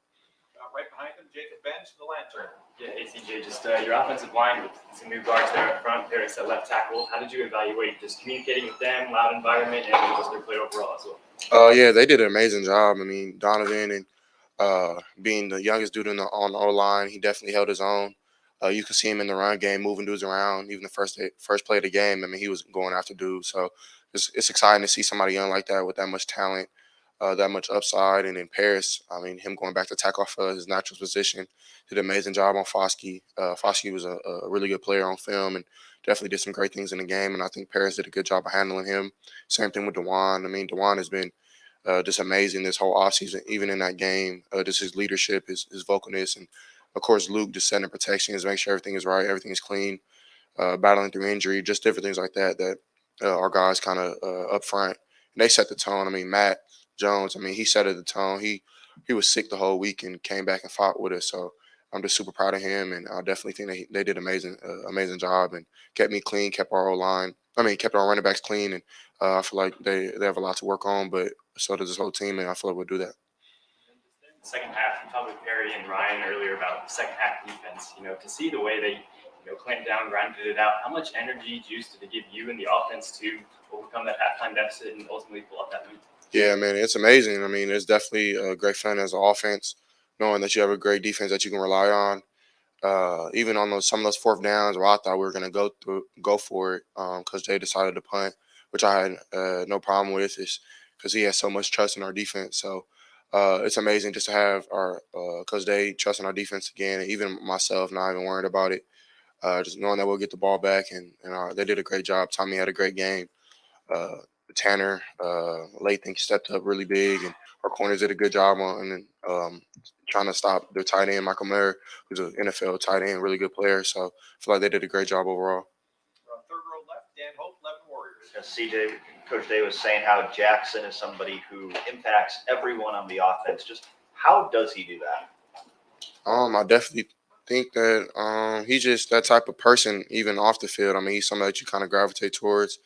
Right behind him, Jacob Bench, the Lantern. Yeah, hey CJ, just your offensive line with some new guards there up front, Paris at left tackle. How did you evaluate just communicating with them, loud environment, and just their play overall as well? Yeah, they did an amazing job. I mean, Donovan and being the youngest dude on the O line, he definitely held his own. You could see him in the run game, moving dudes around. Even the first play of the game, I mean, he was going after dudes. So it's exciting to see somebody young like that with that much talent, that much upside. And in Paris, I mean, him going back to tackle off his natural position, did an amazing job on Foskey. Foskey was a really good player on film and definitely did some great things in the game. And I think Paris did a good job of handling him. Same thing with Dewan. I mean, Dewan has been just amazing this whole offseason, even in that game. Just his leadership, his vocalness, and of course Luke just setting protections, make sure everything is right, everything is clean, battling through injury, just different things like that that our guys kind of up front. And they set the tone. I mean, Matt Jones, I mean, he set the tone. He was sick the whole week and came back and fought with us. So I'm just super proud of him, and I definitely think they did amazing job and kept me clean, kept our O line. I mean, kept our running backs clean, and I feel like they have a lot to work on, but so does this whole team, and I feel like we'll do that. Second half, you talked with Perry and Ryan earlier about the second half defense. To see the way they clamped down, grinded it out. How much energy, juice did it give you and the offense to overcome that halftime deficit and ultimately pull out that lead? Yeah, man, it's amazing. I mean, it's definitely a great feeling as an offense, knowing that you have a great defense that you can rely on. Even on some of those fourth downs where I thought we were going to go for it because they decided to punt, which I had no problem with, is because he has so much trust in our defense. So it's amazing just to have our because they trust in our defense again, and even myself not even worried about it. Just knowing that we'll get the ball back, and they did a great job. Tommy had a great game. Uh, Tanner, Lathan stepped up really big, and our corners did a good job on trying to stop their tight end, Michael Mayer, who's an NFL tight end, really good player. So I feel like they did a great job overall. Third row left, Dan Hope, 11 Warriors. CJ, Coach Day was saying how Jackson is somebody who impacts everyone on the offense. Just how does he do that? I definitely think that he's just that type of person, even off the field. I mean, he's somebody that you kind of gravitate towards.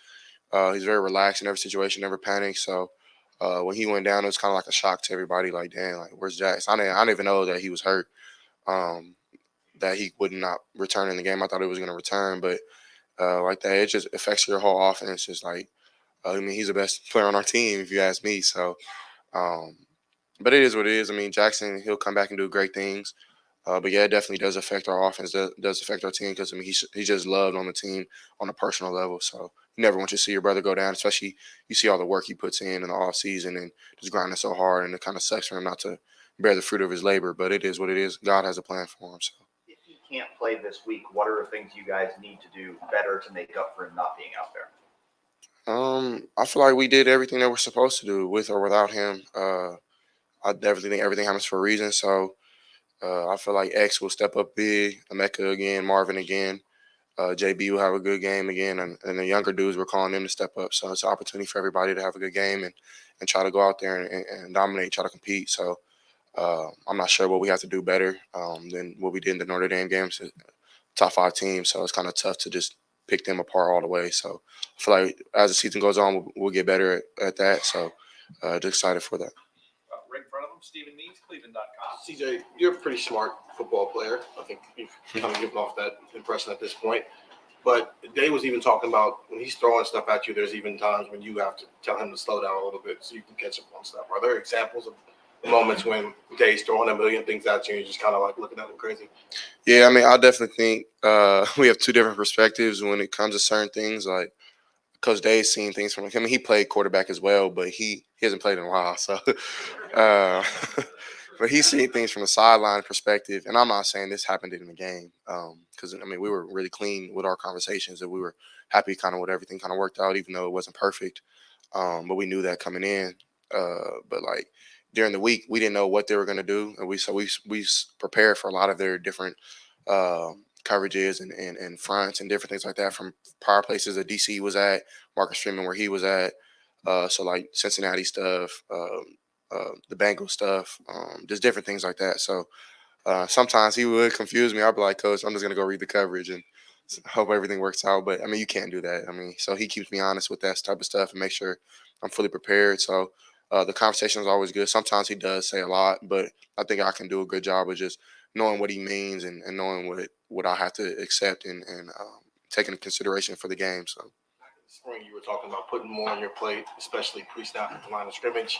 He's very relaxed in every situation, never panics. So when he went down, it was kind of like a shock to everybody. Like, damn, like where's Jackson? I didn't even know that he was hurt. That he would not return in the game. I thought he was going to return, but like that, it just affects your whole offense. Just like, I mean, he's the best player on our team, if you ask me. So, but it is what it is. I mean, Jackson, he'll come back and do great things. But yeah, it definitely does affect our offense. Does affect our team because I mean he's just loved on the team on a personal level. So you never want you to see your brother go down, especially you see all the work he puts in the off season and just grinding so hard, and it kind of sucks for him not to bear the fruit of his labor. But it is what it is. God has a plan for him. So If he can't play this week, what are the things you guys need to do better to make up for him not being out there? I feel like we did everything that we're supposed to do with or without him. I definitely think everything happens for a reason. So. I feel like X will step up big, Emeka again, Marvin again. JB will have a good game again, and the younger dudes, we're calling them to step up. So it's an opportunity for everybody to have a good game and try to go out there and dominate, try to compete. So I'm not sure what we have to do better than what we did in the Notre Dame games, top 5 teams. So it's kind of tough to just pick them apart all the way. So I feel like as the season goes on, we'll get better at that. So just excited for that. Right in front of him, Stephen Means, Cleveland.com. CJ, you're a pretty smart football player. I think you've kind of given off that impression at this point. But Day was even talking about when he's throwing stuff at you, there's even times when you have to tell him to slow down a little bit so you can catch up on stuff. Are there examples of moments when Day's throwing a million things at you and you're just kind of like looking at him crazy? Yeah, I mean, I definitely think we have two different perspectives when it comes to certain things. Like Coach Day's seen things from him. He played quarterback as well, but he hasn't played in a while. So, uh, but he's seen things from a sideline perspective. And I'm not saying this happened in the game because, I mean, we were really clean with our conversations and we were happy kind of with everything kind of worked out, even though it wasn't perfect. But we knew that coming in. But like during the week, we didn't know what they were going to do. And we prepared for a lot of their different coverages and fronts and different things like that from prior places that DC was at, Marcus Freeman where he was at. So like Cincinnati stuff, the Bengals stuff, just different things like that. So sometimes he would confuse me. I'd be like, Coach, I'm just gonna go read the coverage and hope everything works out. But I mean, you can't do that. I mean, so he keeps me honest with that type of stuff and make sure I'm fully prepared. So the conversation is always good. Sometimes he does say a lot, but I think I can do a good job of just knowing what he means and knowing what I have to accept and taking into consideration for the game. So. Spring, you were talking about putting more on your plate, especially pre-snap at the line of scrimmage.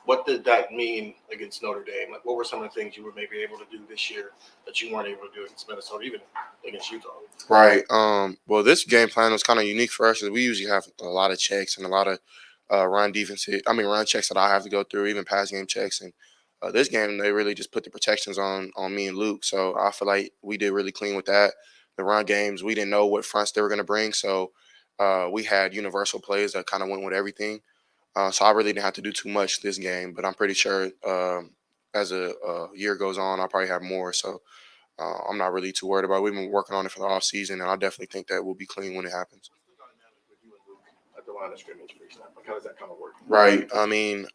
What did that mean against Notre Dame? Like, what were some of the things you were maybe able to do this year that you weren't able to do against Minnesota, even against Utah? Right. Well, this game plan was kind of unique for us. 'Cause we usually have a lot of checks and a lot of run checks that I have to go through, even pass game checks. And this game, they really just put the protections on me and Luke. So I feel like we did really clean with that. The run games, we didn't know what fronts they were going to bring. So we had universal plays that kind of went with everything. So I really didn't have to do too much this game, but I'm pretty sure as a year goes on, I'll probably have more. So I'm not really too worried about it. We've been working on it for the off season, and I definitely think that we'll be clean when it happens. At the line of scrimmage pre-snap, like how does that kind of work? Right. I mean,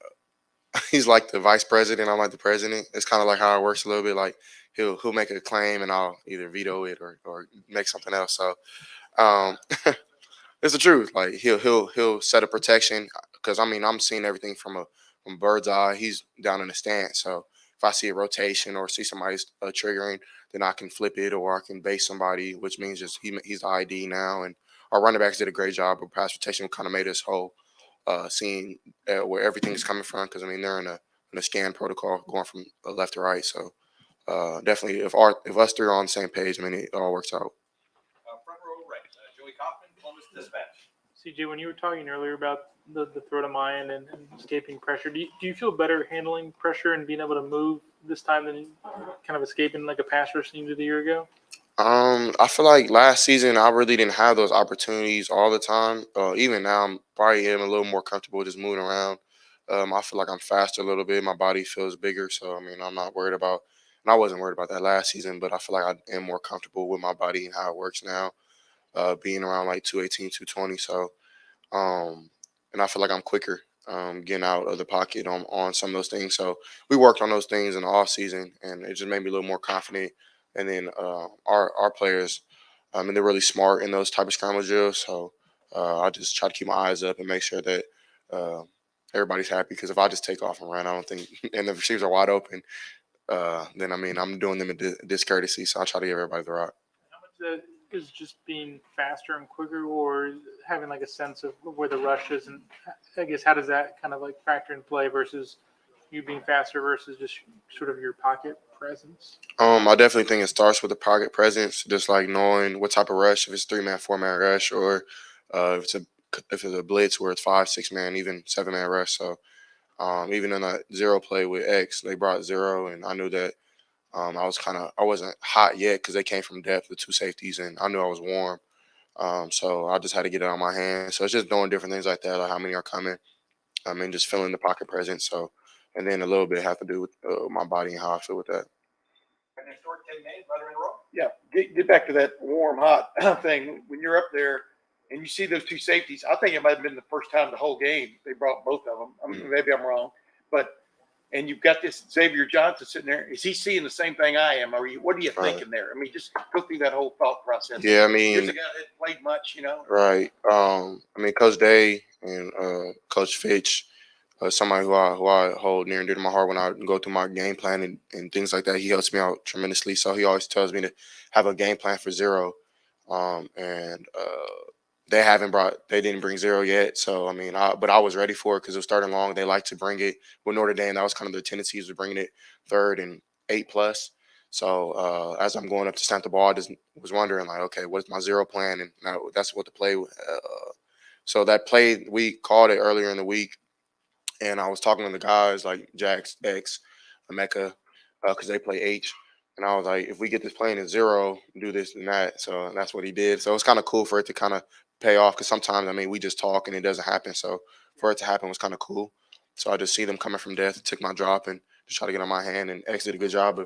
he's like the vice president. I'm like the president. It's kind of like how it works a little bit. Like he'll make a claim, and I'll either veto it or make something else. So um, it's the truth. Like he'll set a protection because I mean I'm seeing everything from bird's eye. He's down in the stand, so if I see a rotation or see somebody's triggering, then I can flip it or I can base somebody, which means just he's the ID now. And our running backs did a great job of pass protection. Kind of made us whole, seeing where everything is coming from because I mean they're in a scan protocol going from left to right. So definitely if us three are on the same page, I mean it all works out. Front row right, Joey Kaufman, Columbus Dispatch. CJ, when you were talking earlier about the throw to Mayan and escaping pressure, do you feel better handling pressure and being able to move this time than kind of escaping like a pass rush seemed a year ago? I feel like last season I really didn't have those opportunities all the time. Even now, I'm probably am a little more comfortable just moving around. I feel like I'm faster a little bit. My body feels bigger, so I mean I'm not worried about. And I wasn't worried about that last season, but I feel like I am more comfortable with my body and how it works now. Being around like 218, 220, so and I feel like I'm quicker getting out of the pocket on some of those things. So we worked on those things in the off season, and it just made me a little more confident. And then our players, I mean, they're really smart in those type of scramble drills. So I just try to keep my eyes up and make sure that uh, everybody's happy. Because if I just take off and run, I don't think, and the receivers are wide open, then I mean, I'm doing them a discourtesy. So I try to give everybody the rock. How much of that is just being faster and quicker, or having like a sense of where the rush is, and I guess how does that kind of like factor in play versus you being faster versus just sort of your pocket presence? I definitely think it starts with the pocket presence, just like knowing what type of rush, if it's 3-man, 4-man rush, or if it's a blitz where it's 5, 6-man, even 7-man rush. So even in that zero play with X, they brought zero, and I knew that I wasn't hot yet because they came from depth, the two safeties, and I knew I was warm. So I just had to get it on my hands. So it's just doing different things like that, like how many are coming. I mean, just feeling the pocket presence. So, and then a little bit have to do with my body and how I feel with that. And there's 10 names, letter in a row. Yeah, get back to that warm, hot thing. When you're up there and you see those two safeties, I think it might have been the first time the whole game they brought both of them. I mean, maybe I'm wrong, but and you've got this Xavier Johnson sitting there. Is he seeing the same thing I am? Or what are you thinking there? I mean, just go through that whole thought process. Yeah, I mean, here's a guy that played much, you know. right. I mean, Coach Day and Coach Fitch, somebody who I hold near and dear to my heart when I go through my game plan and things like that. He helps me out tremendously. So he always tells me to have a game plan for zero. And they didn't bring zero yet. So I mean, but I was ready for it because it was starting long. They like to bring it with Notre Dame. That was kind of their tendencies of bringing it 3rd and 8+. So as I'm going up to snap the ball, I just was wondering like, okay, what's my zero plan? And that's what the play. So that play we called it earlier in the week, and I was talking to the guys like Jax, X, Emeka, because they play H. And I was like, if we get this playing at 0, do this and that. So that's what he did. So it's kind of cool for it to kind of pay off because sometimes, I mean, we just talk and it doesn't happen. So for it to happen was kind of cool. So I just see them coming from death, took my drop and just try to get on my hand. And X did a good job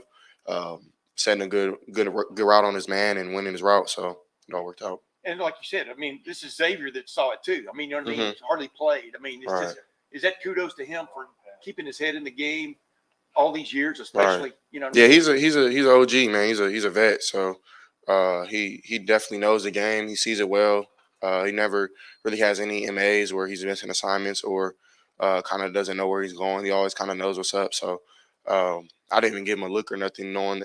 of setting a good route on his man and winning his route. So it all worked out. And like you said, I mean, this is Xavier that saw it too. I mean, you know what I mean? Mhm. He's hardly played. I mean, it's Right. just, is that kudos to him for keeping his head in the game all these years, especially, you know what I Yeah, mean? he's an OG, man. He's a vet. So he definitely knows the game. He sees it well. He never really has any MAs where he's missing assignments or kind of doesn't know where he's going. He always kind of knows what's up. So I didn't even give him a look or nothing, knowing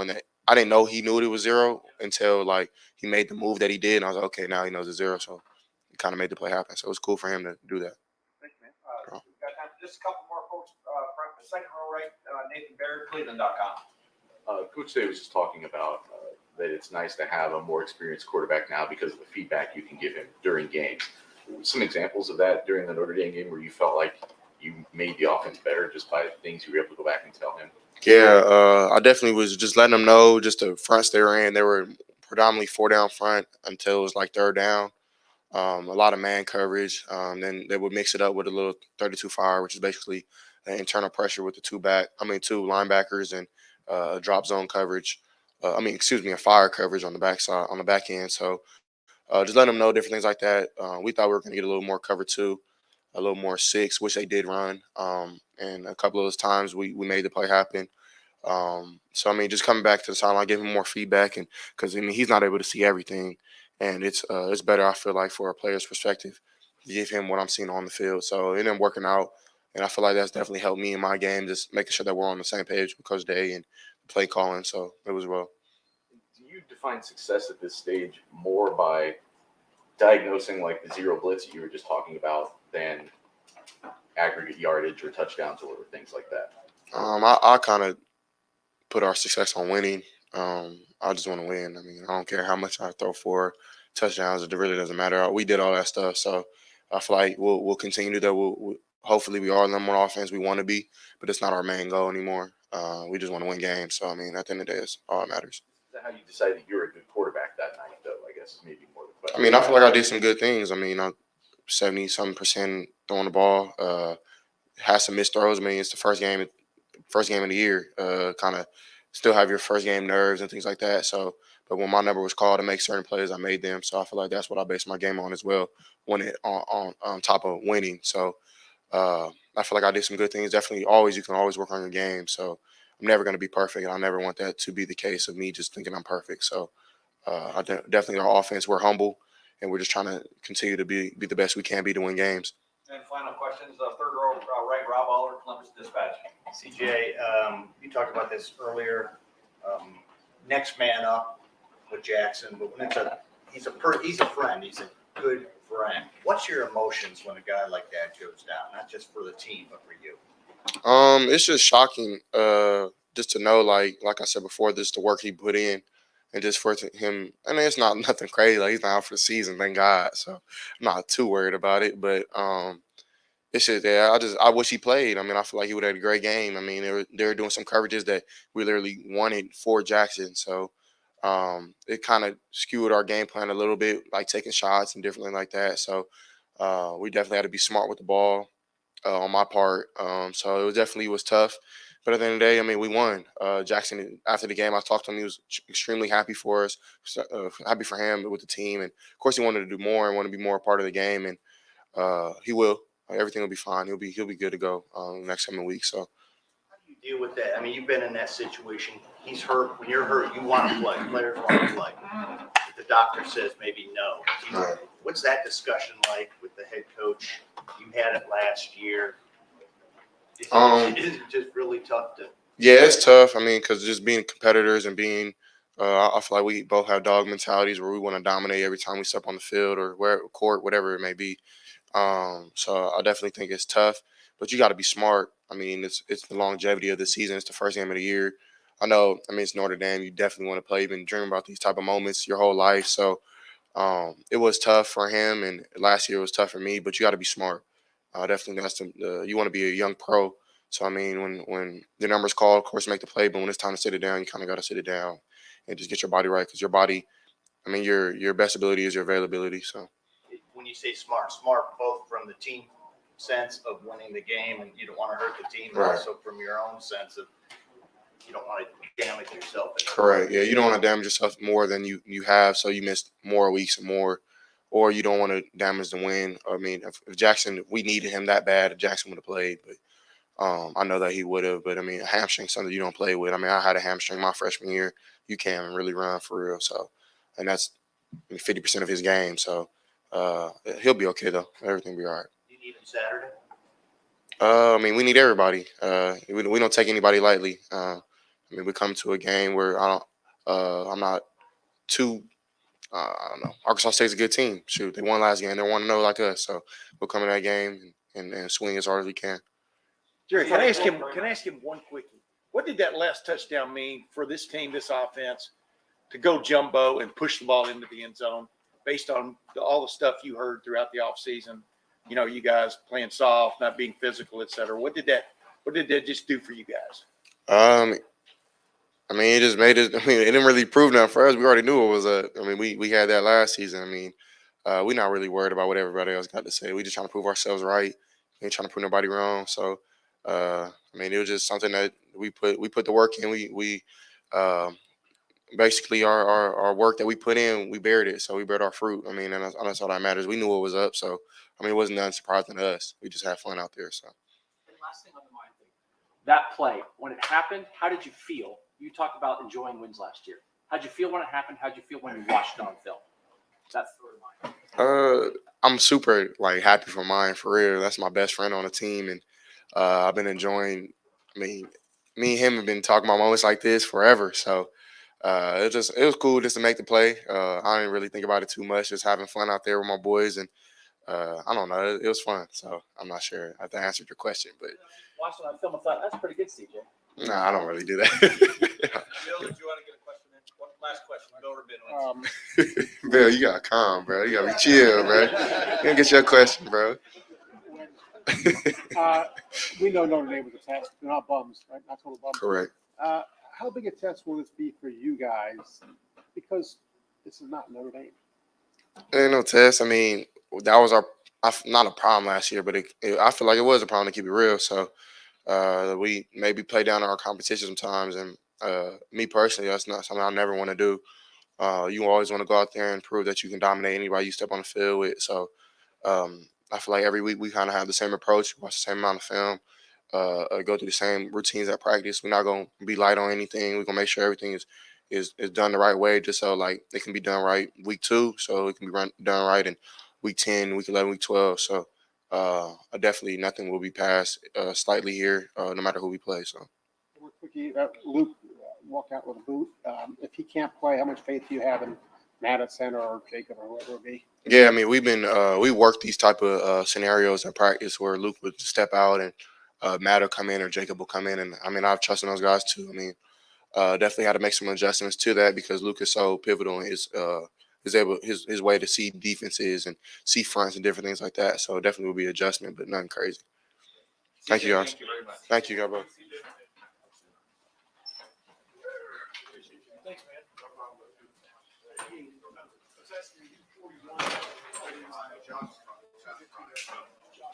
that I didn't know he knew it was 0 until like he made the move that he did, and I was like, okay, now he knows it's 0. So he kind of made the play happen. So it was cool for him to do that. Thank you, man. We've got time for just a couple more folks. From the second row, right? Nathan Barrett, Cleveland.com. Coach Day was just talking about that it's nice to have a more experienced quarterback now because of the feedback you can give him during games. Some examples of that during the Notre Dame game where you felt like you made the offense better just by things you were able to go back and tell him. Yeah, I definitely was just letting them know just the fronts they were in. They were predominantly 4 down front until it was like 3rd down. A lot of man coverage. Then they would mix it up with a little 32 fire, which is basically internal pressure with the two linebackers and drop zone coverage. A fire coverage on the backside, on the back end. So just letting them know different things like that. We thought we were going to get a little more cover 2, a little more 6, which they did run. And a couple of those times we made the play happen. So I mean, just coming back to the sideline, giving him more feedback, and because I mean he's not able to see everything, and it's better I feel like for a player's perspective to give him what I'm seeing on the field. So it ended up working out, and I feel like that's definitely helped me in my game, just making sure that we're on the same page with Coach Day and play calling. So it was well. Do you define success at this stage more by diagnosing like the 0 blitz that you were just talking about than aggregate yardage or touchdowns or things like that? I kind of put our success on winning. I just want to win. I mean, I don't care how much I throw for touchdowns. It really doesn't matter. We did all that stuff, so I feel like we'll continue to do that. Hopefully we are the number 1 offense we want to be, but it's not our main goal anymore. We just want to win games. So I mean, at the end of the day, it's all that matters. Is that how you decided you're a good quarterback that night, though? I guess maybe more the question. I mean, I feel like I did some good things. I mean, 70-something% throwing the ball. Had some missed throws. I mean, it's the first game of the year. Kind of still have your first game nerves and things like that. So, but when my number was called to make certain plays, I made them. So I feel like that's what I based my game on as well. When it on top of winning. So I feel like I did some good things. Definitely, you can always work on your game. So I'm never going to be perfect, and I never want that to be the case of me just thinking I'm perfect. So definitely our offense, we're humble, and we're just trying to continue to be the best we can be to win games. And final questions, third row, right, Rob Aller, Columbus Dispatch. CJ, you talked about this earlier. Next man up with Jackson, but when he's a friend, he's a good friend. What's your emotions when a guy like that goes down? Not just for the team, but for you. It's just shocking, just to know, like I said before, this the work he put in, and just for him. I mean, it's not nothing crazy. Like he's not out for the season, thank God. So I'm not too worried about it. But it's just I wish he played. I mean, I feel like he would have had a great game. I mean, they were doing some coverages that we literally wanted for Jackson. So it kind of skewed our game plan a little bit, like taking shots and different things like that. So we definitely had to be smart with the ball on my part. So it was tough. But at the end of the day, I mean, we won. Jackson, after the game, I talked to him. He was extremely happy for us, happy for him with the team. And, of course, he wanted to do more and want to be more a part of the game. And he will. Everything will be fine. He'll be good to go next coming week. So You deal with that. I mean, you've been in that situation. He's hurt. When you're hurt, you want to play. Players want to play. If the doctor says maybe no. Right. What's that discussion like with the head coach? You had it last year. Is it just really tough to? yeah, it's tough. I mean, because just being competitors and being I feel like we both have dog mentalities where we want to dominate every time we step on the field or where court, whatever it may be. So I definitely think it's tough, but you got to be smart. I mean, it's the longevity of the season. It's the first game of the year. I know. I mean, it's Notre Dame. You definitely want to play. You've been dreaming about these type of moments your whole life. So it was tough for him, and last year was tough for me. But you got to be smart. Definitely, that's you want to be a young pro. So I mean, when the numbers call, of course, make the play. But when it's time to sit it down, you kind of got to sit it down and just get your body right because your body. I mean, your best ability is your availability. So. When you say smart both from the team sense of winning the game and you don't want to hurt the team, but Right. also from your own sense of you don't want to damage yourself. Correct. Yeah, you don't want to damage yourself more than you have, so you miss more weeks and more, or you don't want to damage the win. I mean, if Jackson, we needed him that bad, if Jackson would have played, but I know that he would have. But I mean, a hamstring something you don't play with. I mean, I had a hamstring my freshman year. You can't really run for real. So, and that's 50% of his game. So, he'll be okay though. Everything will be all right. You need him Saturday. I mean, we need everybody. We don't take anybody lightly. I mean, we come to a game where I'm not too. I don't know. Arkansas State's a good team. Shoot, they won last game. They want to know like us, so we'll come in that game and swing as hard as we can. Jerry, can I ask him? Can I ask him one quickie? What did that last touchdown mean for this team, this offense, to go jumbo and push the ball into the end zone, based on all the stuff you heard throughout the offseason? You know, you guys playing soft, not being physical, et cetera. What did that just do for you guys? I mean, it just made it. I mean, it didn't really prove nothing for us. We already knew it was a. I mean, we had that last season. I mean, we're not really worried about what everybody else got to say. We just trying to prove ourselves right. We ain't trying to prove nobody wrong. So, I mean, it was just something that we put the work in. We basically our work that we put in, we buried it. So we buried our fruit. I mean, and that's all that matters. We knew what was up. So, I mean, it wasn't nothing surprising to us. We just had fun out there. So. And last thing on the mind thing, that play, when it happened, how did you feel? You talked about enjoying wins last year. How'd you feel when it happened? How'd you feel when you watched it on film? That's the mind. I'm super happy for mine for real. That's my best friend on the team, and I've been enjoying. I mean, me and him have been talking about moments like this forever. So it was cool just to make the play. I didn't really think about it too much. Just having fun out there with my boys, and I don't know, it was fun. So I'm not sure if I answered your question, but Watched it on film and thought, that's pretty good, CJ. nah, I don't really do that. Bill, did you want to get a question in? One last question. Bill Rabin. Bill, you gotta calm, bro. You gotta be chill, bro. You gotta get your question, bro. We know Notre Dame was a test. They're not bums, right? Not total bums. Correct. How big a test will this be for you guys? Because this is not Notre Dame. Ain't no test. I mean, that was not a problem last year, but I feel like it was a problem, to keep it real. So we maybe play down our competition sometimes, and me personally, that's not something I never want to do. You always want to go out there and prove that you can dominate anybody you step on the field with. So I feel like every week we kind of have the same approach, watch the same amount of film, go through the same routines at practice. We're not gonna be light on anything. We're gonna make sure everything is done the right way, just so it can be done right week 2, so it can be done right in week 10, week 11, week 12. So definitely nothing will be passed slightly here, no matter who we play. So Real quickly, Luke walked out with a boot. If he can't play, how much faith do you have in Madison or Jacob or whoever it be? yeah, I mean we worked these type of scenarios in practice where Luke would step out and Matt will come in or Jacob will come in, and I mean I've trusted those guys too. I mean definitely had to make some adjustments to that because Luke is so pivotal in his way to see defenses and see fronts and different things like that. So definitely will be adjustment, but nothing crazy. Thank you guys. Thank you very much. Thank you, God bless. Thanks, man.